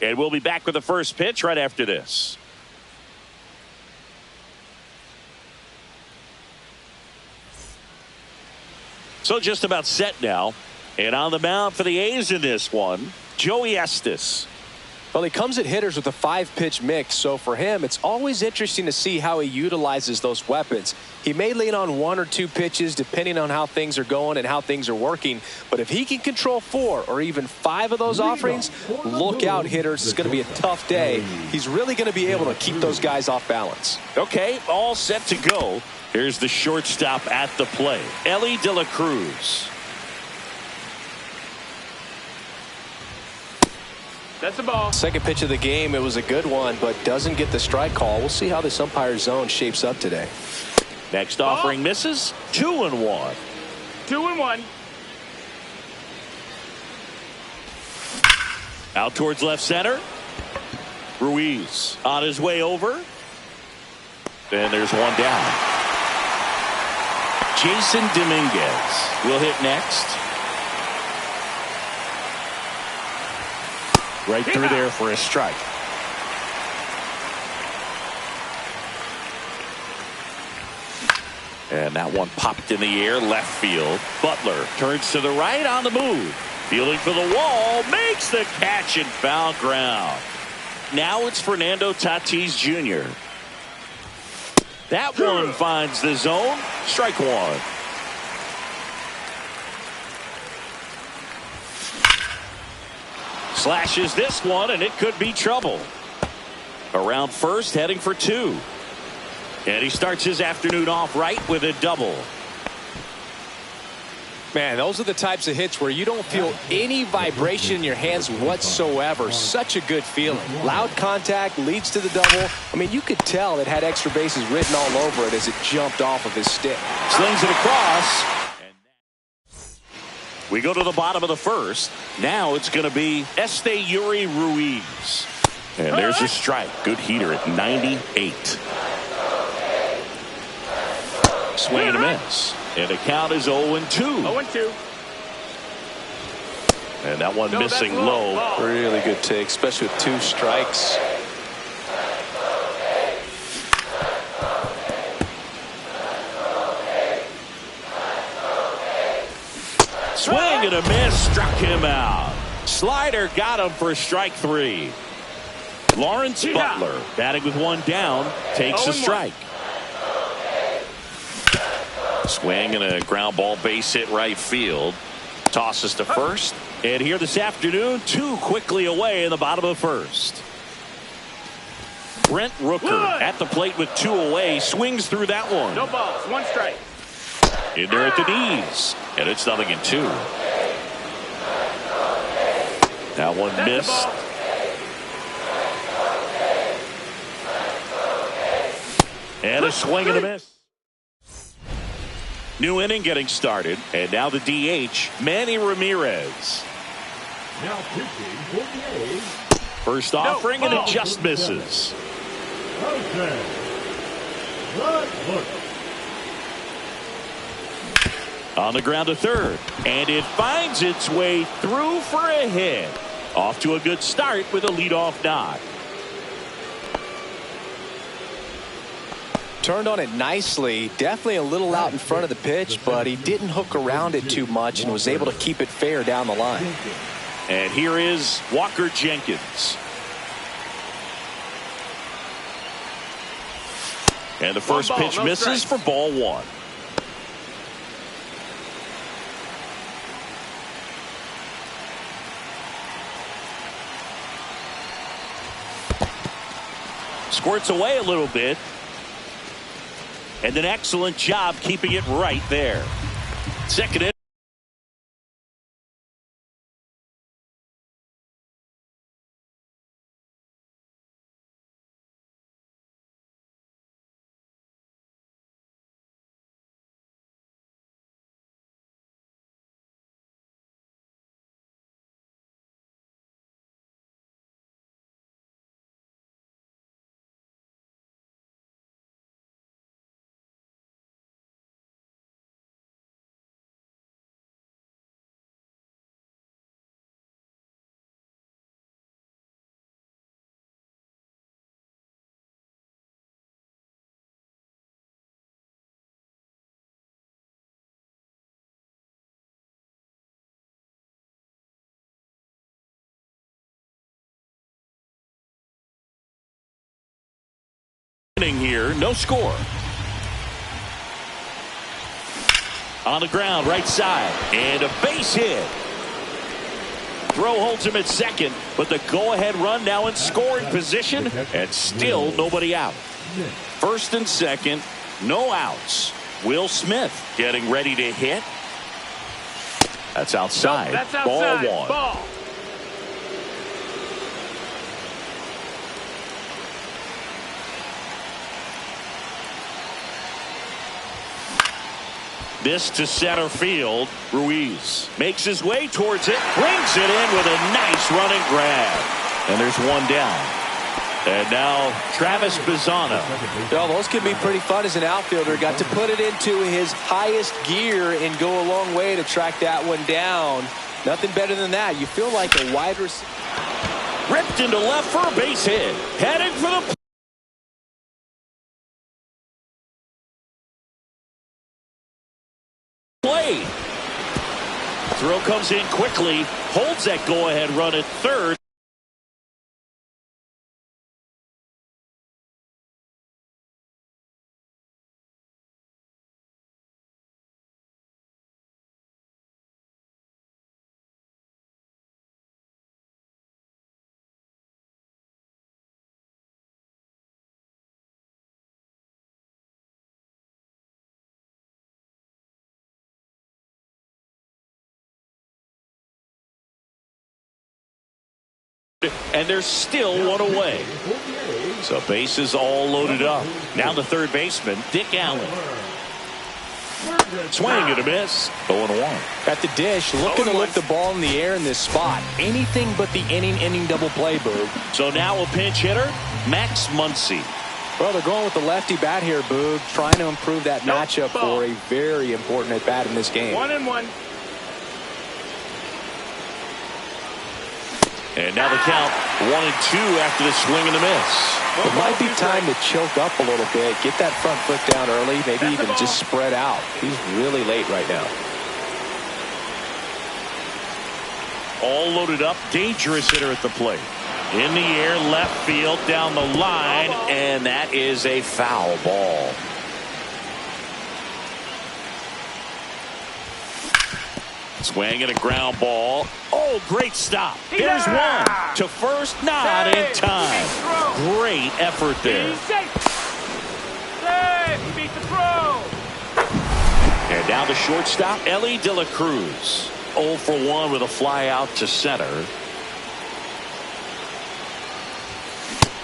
And we'll be back with the first pitch right after this. So just about set now. And on the mound for the A's in this one, Joey Estes. Well, he comes at hitters with a 5-pitch mix, so for him, it's always interesting to see how he utilizes those weapons. He may lean on 1 or 2 pitches depending on how things are going and how things are working, but if he can control 4 or even 5 of those offerings, look out, hitters. It's going to be a tough day. He's really going to be able to keep those guys off balance. Okay, all set to go. Here's the shortstop at the plate, Ellie De La Cruz. That's the ball. Second pitch of the game, it was a good one, but doesn't get the strike call. We'll see how this umpire's zone shapes up today. Next offering misses. 2-1. 2-1. Out towards left center. Ruiz on his way over. And there's one down. Jason Dominguez will hit next. Right through there for a strike. And that one popped in the air, left field. Butler turns to the right on the move. Fielding for the wall, makes the catch and foul ground. Now it's Fernando Tatis Jr. That one finds the zone. Strike one. Slashes this one, and it could be trouble. Around first, heading for 2. And he starts his afternoon off right with a double. Man, those are the types of hits where you don't feel any vibration in your hands whatsoever. Such a good feeling. Loud contact leads to the double. I mean, you could tell it had extra bases written all over it as it jumped off of his stick. Slings it across. We go to the bottom of the first. Now it's going to be Esteury Ruiz. And there's a strike. Good heater at 98. Swing and a miss. And the count is 0-2. 0-2. And that one missing low. Really good take, especially with 2 strikes. Swing and a miss, struck him out. Slider got him for strike 3. Lawrence Butler batting with 1 down, takes a strike. Swing and a ground ball base hit right field. Tosses to first. And here this afternoon, 2 quickly away in the bottom of the first. Brent Rooker at the plate with 2 away, swings through that one. No balls, 1 strike. In there at the knees. And it's 0-2. That one missed. And a swing and a miss. New inning getting started. And now the DH, Manny Ramirez. Now pitching for the A's. First offering and it just misses. Okay. Good look. On the ground to third. And it finds its way through for a hit. Off to a good start with a leadoff knock. Turned on it nicely. Definitely a little out in front of the pitch, but he didn't hook around it too much and was able to keep it fair down the line. And here is Walker Jenkins. And the first pitch misses for ball one. Squirts away a little bit. And an excellent job keeping it right there. Second in. Here, no score. On the ground, right side, and a base hit. Throw holds him at second, but the go-ahead run now in scoring position, and still nobody out. First and second, no outs. Will Smith getting ready to hit. That's outside. That's outside. Ball one. Ball. This to center field. Ruiz makes his way towards it, brings it in with a nice running grab. And there's one down. And now Travis Bazzano. Well, those can be pretty fun as an outfielder. Got to put it into his highest gear and go a long way to track that one down. Nothing better than that. You feel like a wide receiver. Ripped into left for a base hit. Heading for the plate. Throw comes in quickly, holds that go-ahead run at third. And there's still one away. So bases all loaded up. Now the third baseman, Dick Allen. Swing and a miss. 0-1. At the dish, looking to lift the ball in the air in this spot. Anything but the inning double play, Boog. So now a pinch hitter, Max Muncy. Well, they're going with the lefty bat here, Boog, trying to improve that matchup for a very important at bat in this game. 1-1. And now the count 1-2 after the swing and the miss. It might be time to choke up a little bit, get that front foot down early, maybe even just spread out. He's really late right now. All loaded up, dangerous hitter at the plate. In the air, left field, down the line, and that is a foul ball. Swing and a ground ball. Oh, great stop. Here's one to first, not in time. Great effort there. He's safe. He beat the throw. And now the shortstop, Ellie De La Cruz. 0 for 1 with a fly out to center.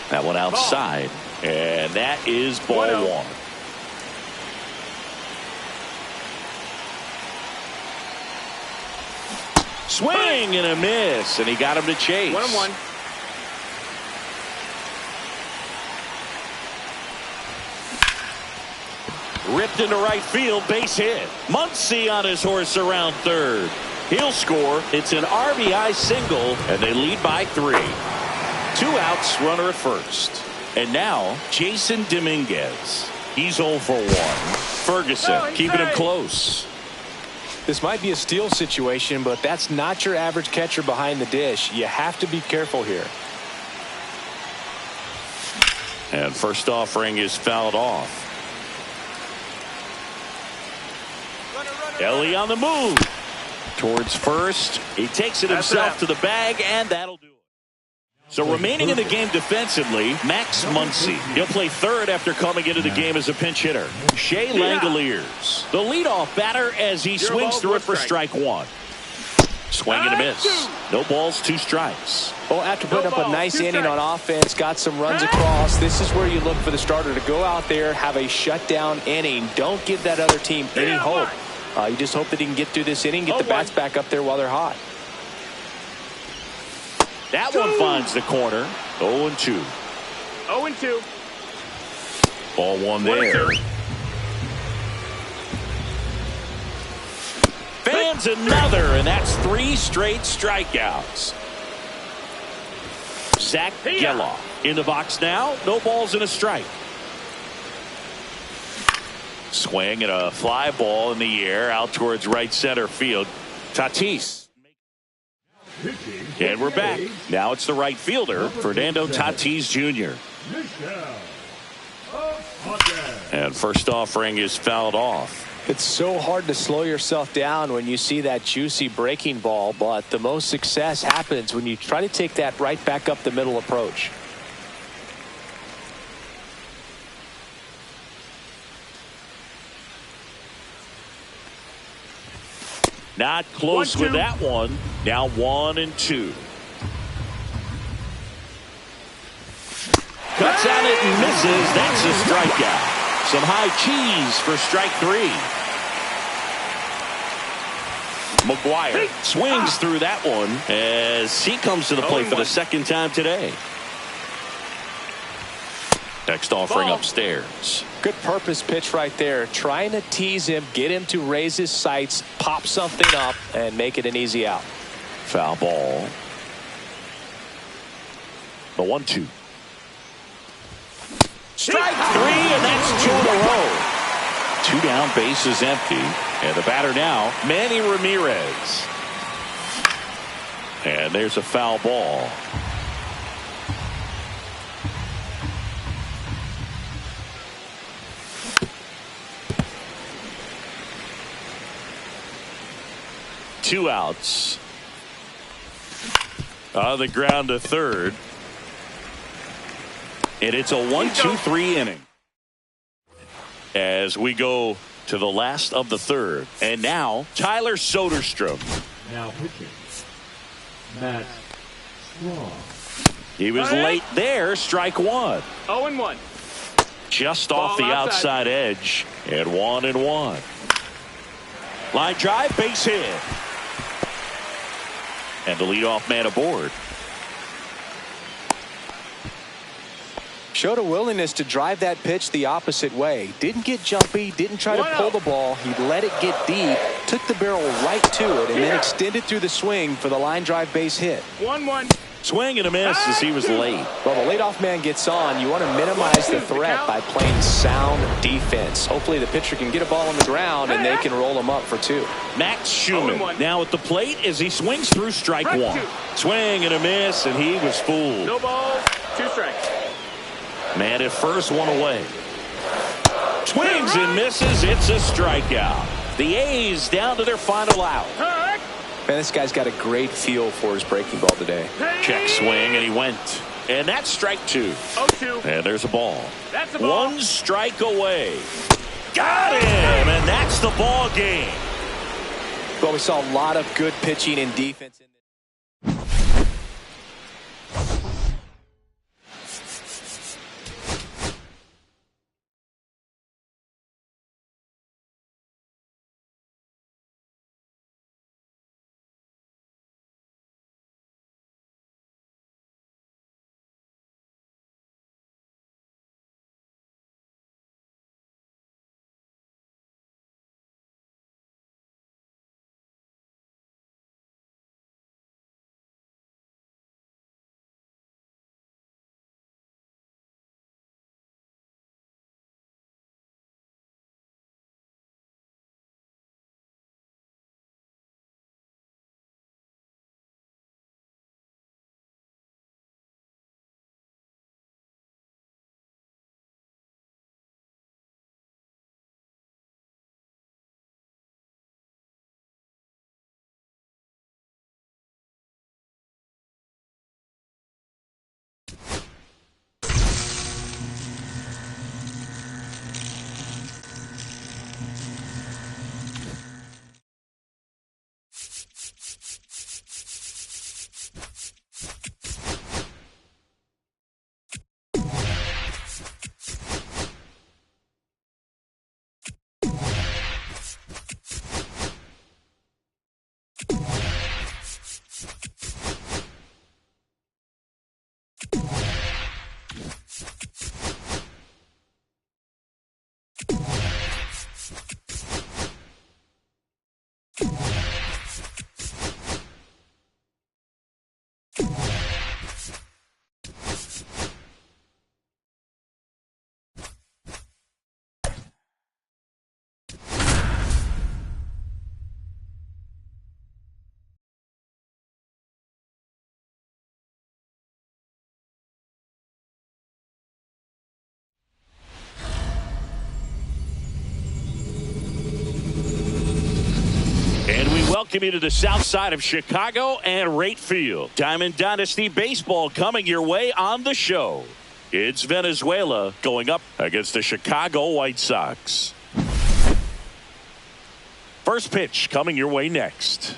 That one outside. And that is ball one. Swing and a miss, and he got him to chase. 1-1. Ripped into right field, base hit. Muncy on his horse around third. He'll score. It's an RBI single, and they lead by 3. 2 outs, runner at first. And now Jason Dominguez. He's 0 for 1. Ferguson keeping him close. This might be a steal situation, but that's not your average catcher behind the dish. You have to be careful here. And first offering is fouled off. Ellie on the move towards first. He takes it himself to the bag, and that'll do it. So remaining in the game defensively, Max Muncy. He'll play third after coming into the game as a pinch hitter. Shea Langoliers, the leadoff batter, as he swings through it for strike one. Swing and a miss. No balls, 2 strikes. Well, after putting up a nice inning on offense, got some runs across, this is where you look for the starter to go out there, have a shutdown inning. Don't give that other team any hope. You just hope that he can get through this inning, get the bats back up there while they're hot. That one finds the corner. 0-2. 0-2. Ball one there. Fans another, and that's 3 straight strikeouts. Zach Geloff in the box now. No balls and a strike. Swing and a fly ball in the air out towards right center field. Tatis. And we're back. Now it's the right fielder, Fernando Tatis Jr. And first offering is fouled off. It's so hard to slow yourself down when you see that juicy breaking ball, but the most success happens when you try to take that right back up the middle approach. Not close with that one. Now 1-2. Cuts on it and misses. That's a strikeout. Some high cheese for strike 3. McGuire swings through that one as he comes to the plate for the second time today. Next offering upstairs. Good purpose pitch right there. Trying to tease him, get him to raise his sights, pop something up, and make it an easy out. Foul ball. The 1-2. Strike 3, and that's 2 in a row. 2 down, bases empty. And the batter now, Manny Ramirez. And there's a foul ball. Two outs. On the ground to third. And it's a 1-2-3 inning. As we go to the last of the third. And now, Tyler Soderstrom. Now pitching, Matt Strong. He was late there, strike 1. 0-1. Just off the outside edge. And 1-1. Line drive, base hit. And the leadoff man aboard. Showed a willingness to drive that pitch the opposite way. Didn't get jumpy, didn't try to pull the ball. He let it get deep, took the barrel right to it, and then extended through the swing for the line drive base hit. 1-1. Swing and a miss as he was late. Well, the leadoff man gets on. You want to minimize the threat by playing sound defense. Hopefully the pitcher can get a ball on the ground and they can roll him up for 2. Max Schumann now at the plate as he swings through strike 1. Swing and a miss, and he was fooled. No balls, 2 strikes. Man at first, 1 away. Swings and misses. It's a strikeout. The A's down to their final out. Man, this guy's got a great feel for his breaking ball today. Check swing, and he went. And that's strike 2. 0-2. And there's a ball. That's a ball. 1 strike away. Got him, and that's the ball game. Well, we saw a lot of good pitching and defense in welcome you to the south side of Chicago and Rate Field. Diamond Dynasty Baseball coming your way on the show. It's Venezuela going up against the Chicago White Sox. First pitch coming your way next.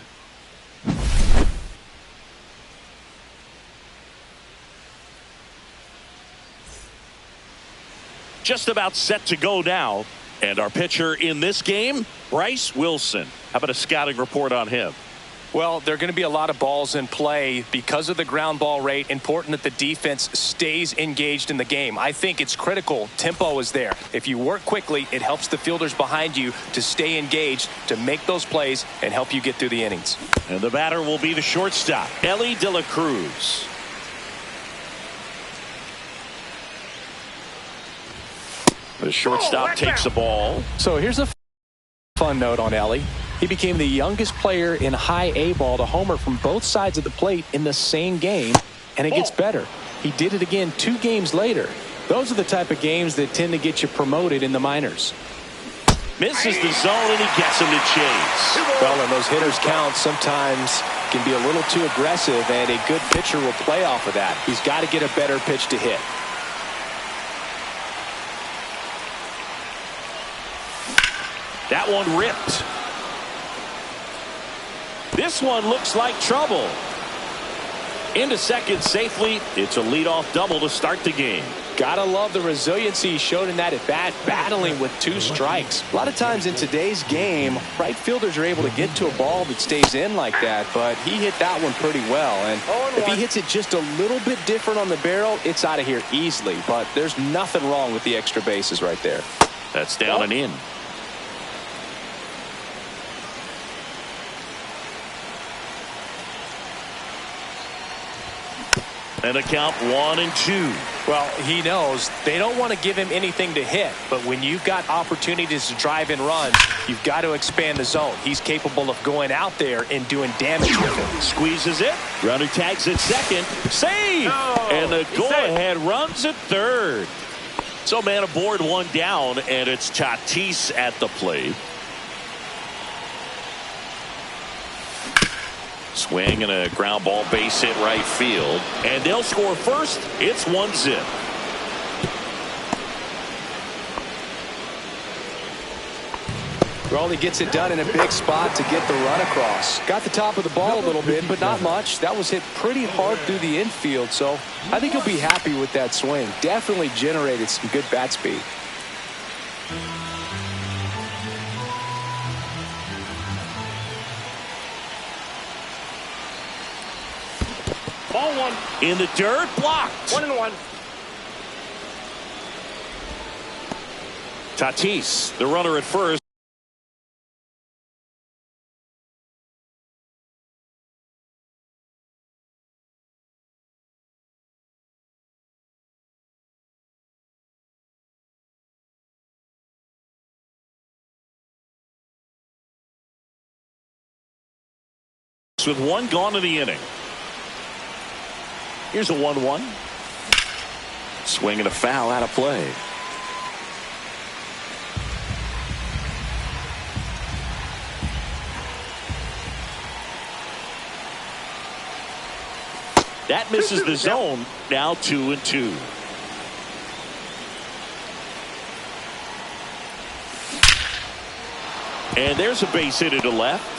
Just about set to go now. And our pitcher in this game, Bryce Wilson. How about a scouting report on him? Well, there are going to be a lot of balls in play because of the ground ball rate. Important that the defense stays engaged in the game. I think it's critical. Tempo is there. If you work quickly, it helps the fielders behind you to stay engaged, to make those plays, and help you get through the innings. And the batter will be the shortstop, Ellie De La Cruz. The shortstop takes the ball. So here's a fun note on Ellie. He became the youngest player in high A ball to homer from both sides of the plate in the same game, and it gets better. He did it again 2 games later. Those are the type of games that tend to get you promoted in the minors. Misses the zone, and he gets him to chase. Well, and those hitters count sometimes can be a little too aggressive, and a good pitcher will play off of that. He's got to get a better pitch to hit. That one ripped. This one looks like trouble. Into second safely. It's a leadoff double to start the game. Gotta love the resiliency he showed in that at bat, battling with 2 strikes. A lot of times in today's game, right fielders are able to get to a ball that stays in like that, but he hit that one pretty well. And if he hits it just a little bit different on the barrel, it's out of here easily. But there's nothing wrong with the extra bases right there. That's down and in. And a count 1-2. Well, he knows they don't want to give him anything to hit, but when you've got opportunities to drive in runs, you've got to expand the zone. He's capable of going out there and doing damage with it. Squeezes it. Runner tags at second. Save! Oh, and the go-ahead runs at third. So man aboard, 1 down, and it's Tatis at the plate. Swing and a ground ball base hit right field. And they'll score first. It's 1-0. Well, he gets it done in a big spot to get the run across. Got the top of the ball a little bit, but not much. That was hit pretty hard through the infield, so I think he'll be happy with that swing. Definitely generated some good bat speed. Ball 1. In the dirt, blocked. 1-1. Tatis, the runner at first. With 1 gone in the inning. Here's a 1-1. Swing and a foul out of play. That misses the zone. Now 2-2. And there's a base hit to left.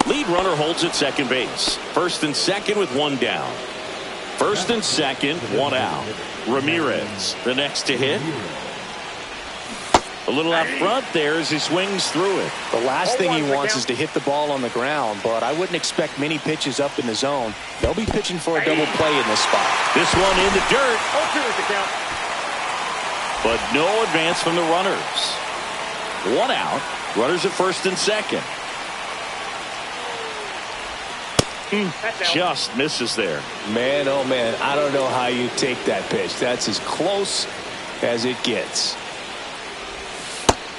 Lead runner holds at second base. First and second with 1 down. First and second, 1 out. Ramirez, the next to hit. A little out front there as he swings through it. The last thing he wants is to hit the ball on the ground, but I wouldn't expect many pitches up in the zone. They'll be pitching for a double play in this spot. This one in the dirt. 0-2 is the count. But no advance from the runners. 1 out. Runners at first and second. Just misses there. Man, oh man, I don't know how you take that pitch. That's as close as it gets.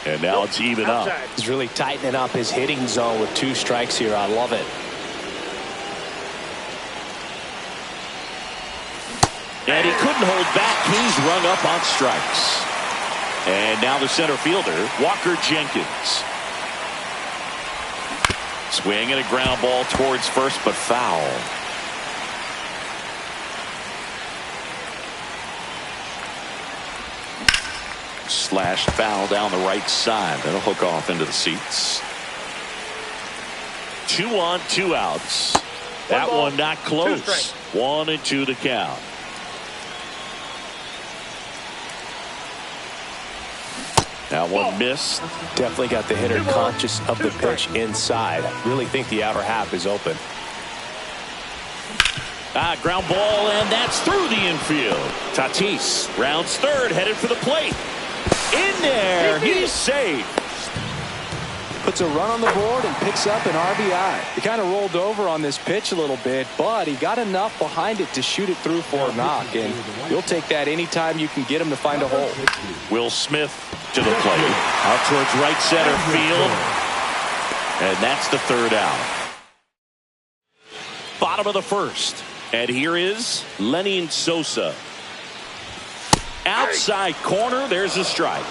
And now it's even up. He's really tightening up his hitting zone with 2 strikes here. I love it. And he couldn't hold back. He's rung up on strikes. And now the center fielder, Walker Jenkins. Swing and a ground ball towards first, but foul. Slash foul down the right side. That'll hook off into the seats. 2 on, 2 outs. That one not close. 1-2 to count. That one missed. Definitely got the hitter conscious of the pitch inside. Really think the outer half is open. Ground ball, and that's through the infield. Tatis rounds third, headed for the plate. In there, he's safe. Puts a run on the board and picks up an RBI. He kind of rolled over on this pitch a little bit, but he got enough behind it to shoot it through for a knock, and you'll take that anytime you can get him to find a hole. Will Smith to the plate. Out towards right center field. And that's the third out. Bottom of the first. And here is Lenny Sosa. Outside corner, there's a strike.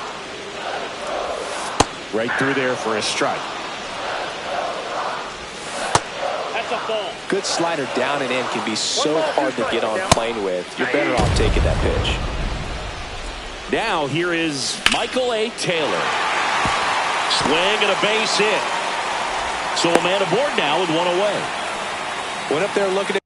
Right through there for a strike. That's a ball. Good slider down and in can be so hard to get on plane with. You're better off taking that pitch. Now here is Michael A. Taylor. Swing and a base hit. So a man aboard now with one away. Went up there looking at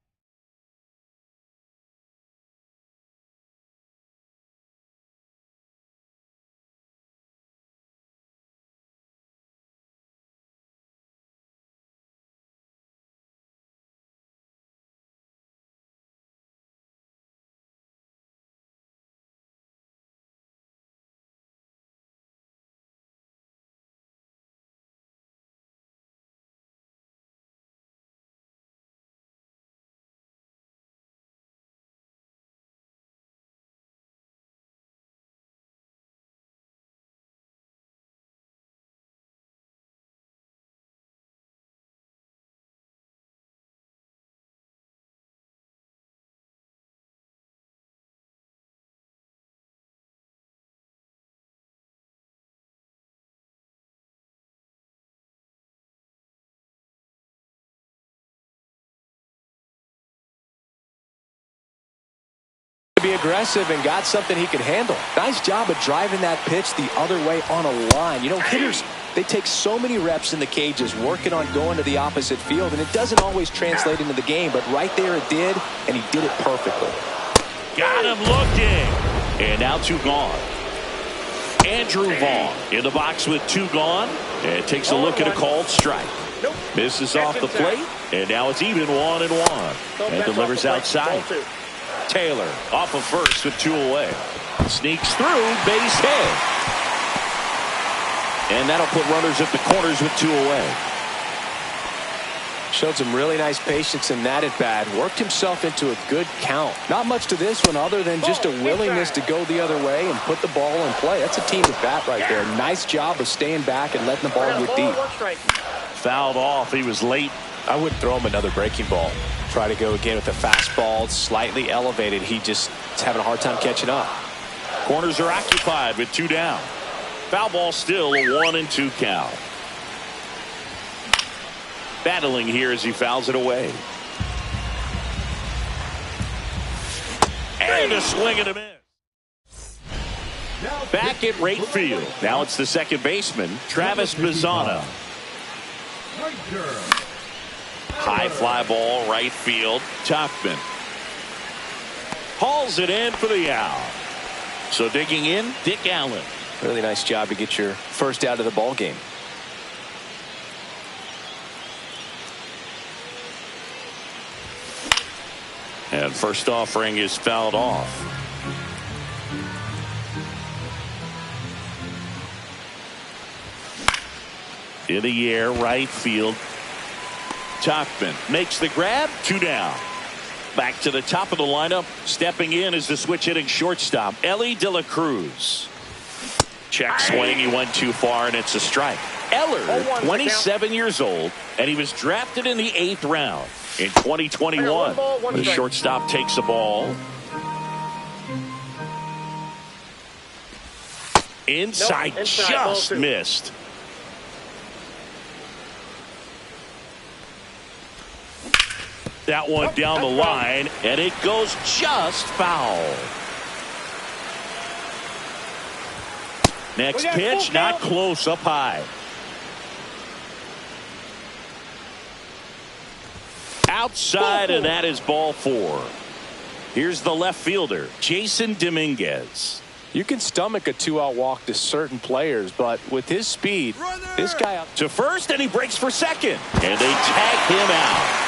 be aggressive and got something he could handle. Nice job of driving that pitch the other way on a line. You know, hitters, they take so many reps in the cages working on going to the opposite field, and it doesn't always translate into the game, but right there it did, and he did it perfectly. Got him looking. And now 2 gone. Andrew Vaughn in the box with 2 gone. And takes a look at a called strike. Misses off the plate. And now it's even 1-1. And delivers outside. Taylor off of first with 2 away. Sneaks through, base hit. And that'll put runners at the corners with 2 away. Showed some really nice patience in that at bat. Worked himself into a good count. Not much to this one other than just a willingness to go the other way and put the ball in play. That's a team at bat right there. Nice job of staying back and letting the ball get deep. Fouled off. He was late. I wouldn't throw him another breaking ball. Try to go again with the fastball, slightly elevated. He just is having a hard time catching up. Corners are occupied with 2 down. Foul ball still a 1-2 count. Battling here as he fouls it away. And a swing and a miss. Back at right field. Now it's the second baseman, Travis Mazzano. High fly ball, right field. Tauchman hauls it in for the out. So digging in, Dick Allen. Really nice job to get your first out of the ball game. And first offering is fouled off. In the air, right field. Tauchman makes the grab, 2 down. Back to the top of the lineup. Stepping in is the switch hitting shortstop, Ellie De La Cruz. Check swing, he went too far, and it's a strike. Eller, 27 years old, and he was drafted in the 8th round in 2021. The shortstop takes the ball. Inside, just missed. That one down the line, and it goes just foul. Next pitch, not close, up high. Outside, and that is ball 4. Here's the left fielder, Jason Dominguez. You can stomach a 2-out walk to certain players, but with his speed, this guy up to first, and he breaks for second, and they tag him out.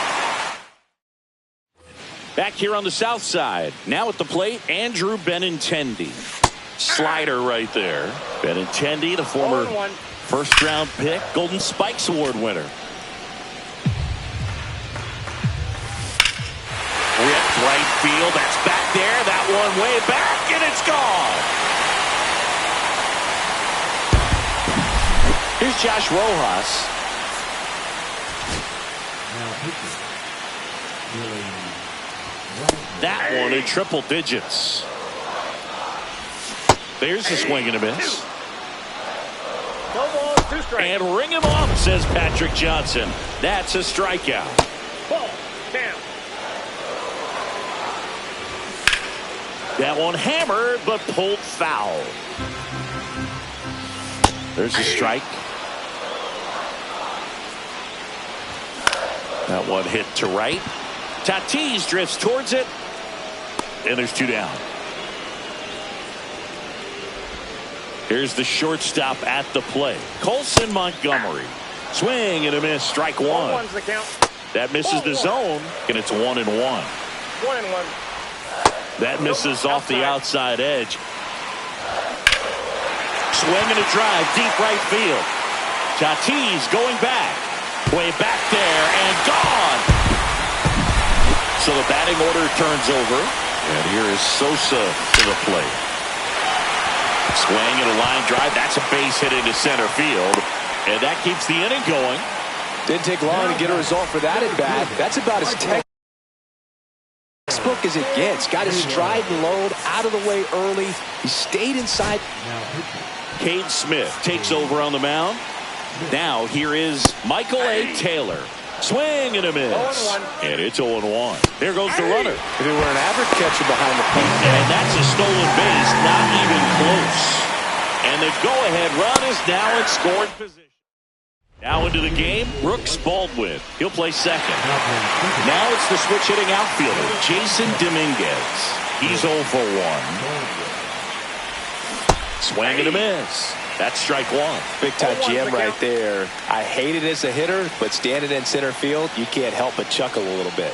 Back here on the south side, now at the plate, Andrew Benintendi. Slider right there. Benintendi, the former first-round pick, Golden Spikes Award winner. Ripped right field. That's back there. That one way back, and it's gone. Here's Josh Rojas. That one in triple digits. There's a swing and a miss. No ball, 2 strikes. And ring him up, says Patrick Johnson. That's a strikeout. Ball, down. That one hammered, but pulled foul. There's a strike. That one hit to right. Tatis drifts towards it. And there's 2 down. Here's the shortstop at the plate, Colson Montgomery. Swing and a miss, strike 1. 1's the count. That misses the zone, and it's 1-1. 1-1. That misses off the outside edge. Swing and a drive, deep right field. Tatis going back. Way back there, and gone. So the batting order turns over, and here is Sosa to the plate. Swing and a line drive. That's a base hit into center field. And that keeps the inning going. Didn't take long to get a result for that at bat. That's about as textbook as it gets. Got his stride and load out of the way early. He stayed inside. Cade Smith takes over on the mound. Now here is Michael A. Taylor. Swing and a miss. 0-1. And it's 0-1. There goes the runner. If it were an average catcher behind the plate. And that's a stolen base, not even close. And the go-ahead run is now in scoring position. Now into the game, Brooks Baldwin. He'll play second. Now it's the switch-hitting outfielder, Jason Dominguez. He's 0 for 1. Swing and a miss. That's strike 1. Big-time GM right there. I hate it as a hitter, but standing in center field, you can't help but chuckle a little bit.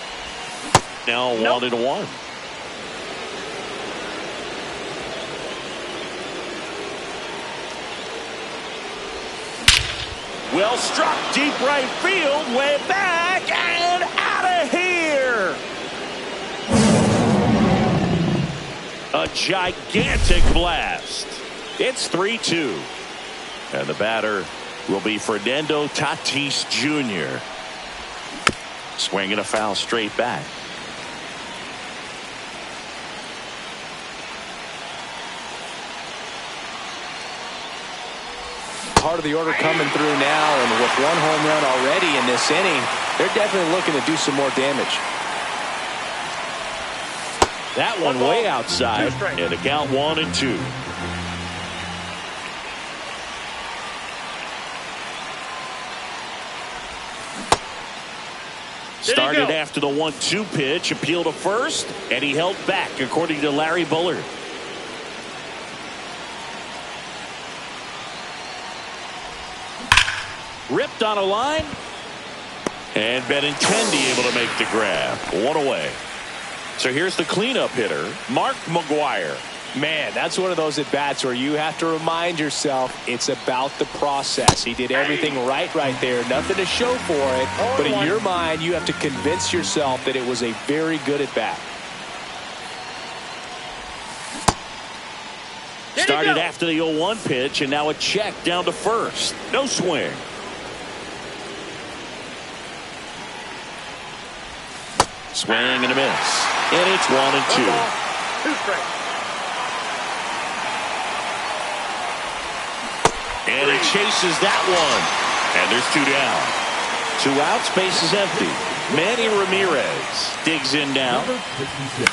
Now 1-1. Well struck, deep right field, way back, and out of here. A gigantic blast. It's 3-2. And the batter will be Fernando Tatis Jr. Swinging a foul straight back. Part of the order coming through now, and with 1 home run already in this inning, they're definitely looking to do some more damage. That one way outside, and the count 1-2. Started after the 1-2 pitch, appeal to first, and he held back, according to Larry Bullard. Ripped on a line, and Benintendi able to make the grab. 1 away. So here's the cleanup hitter, Mark McGwire. Man, that's one of those at-bats where you have to remind yourself it's about the process. He did everything right there. Nothing to show for it. But in your mind, you have to convince yourself that it was a very good at-bat. Started after the 0-1 pitch, and now a check down to first. No swing. Swing and a miss. And it's 1-2. 2 strikes. And he chases that one. And there's 2 down. 2 outs, base is empty. Manny Ramirez digs in now. Number 56.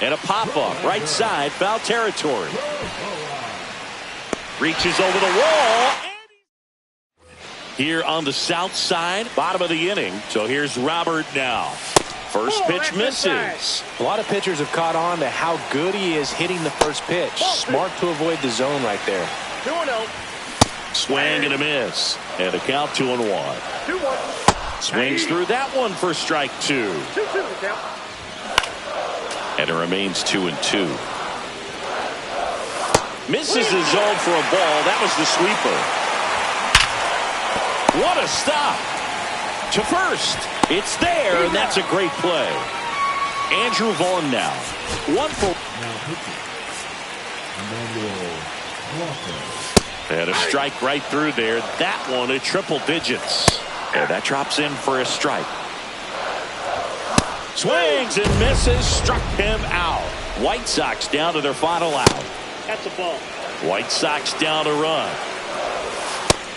And a pop-up right side, foul territory. Reaches over the wall. Here on the south side, bottom of the inning. So here's Robert now. First pitch misses. A lot of pitchers have caught on to how good he is hitting the first pitch. Smart to avoid the zone right there. 2-0. Swing and a miss. And a count 2-1. 2-1. Swings through that one for strike 2. 2-2 count. And it remains 2-2. Misses the zone for a ball. That was the sweeper. What a stop. To first. It's there, and that's a great play. Andrew Vaughn now. 1 for. Now pitching. Emmanuel. And a strike right through there. That one at triple digits. And that drops in for a strike. Swings and misses. Struck him out. White Sox down to their final out. That's a ball. White Sox down a run.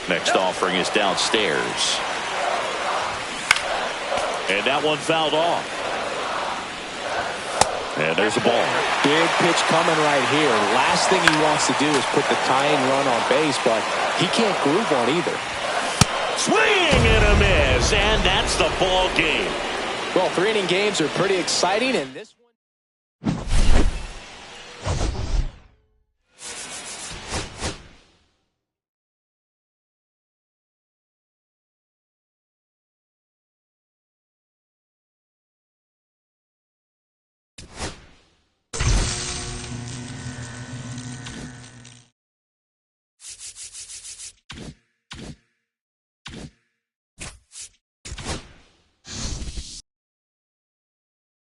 Next offering is downstairs. And that one fouled off. And there's a ball. Big pitch coming right here. Last thing he wants to do is put the tying run on base, but he can't groove on either. Swing and a miss. And that's the ball game. Well, 3-inning games are pretty exciting, and this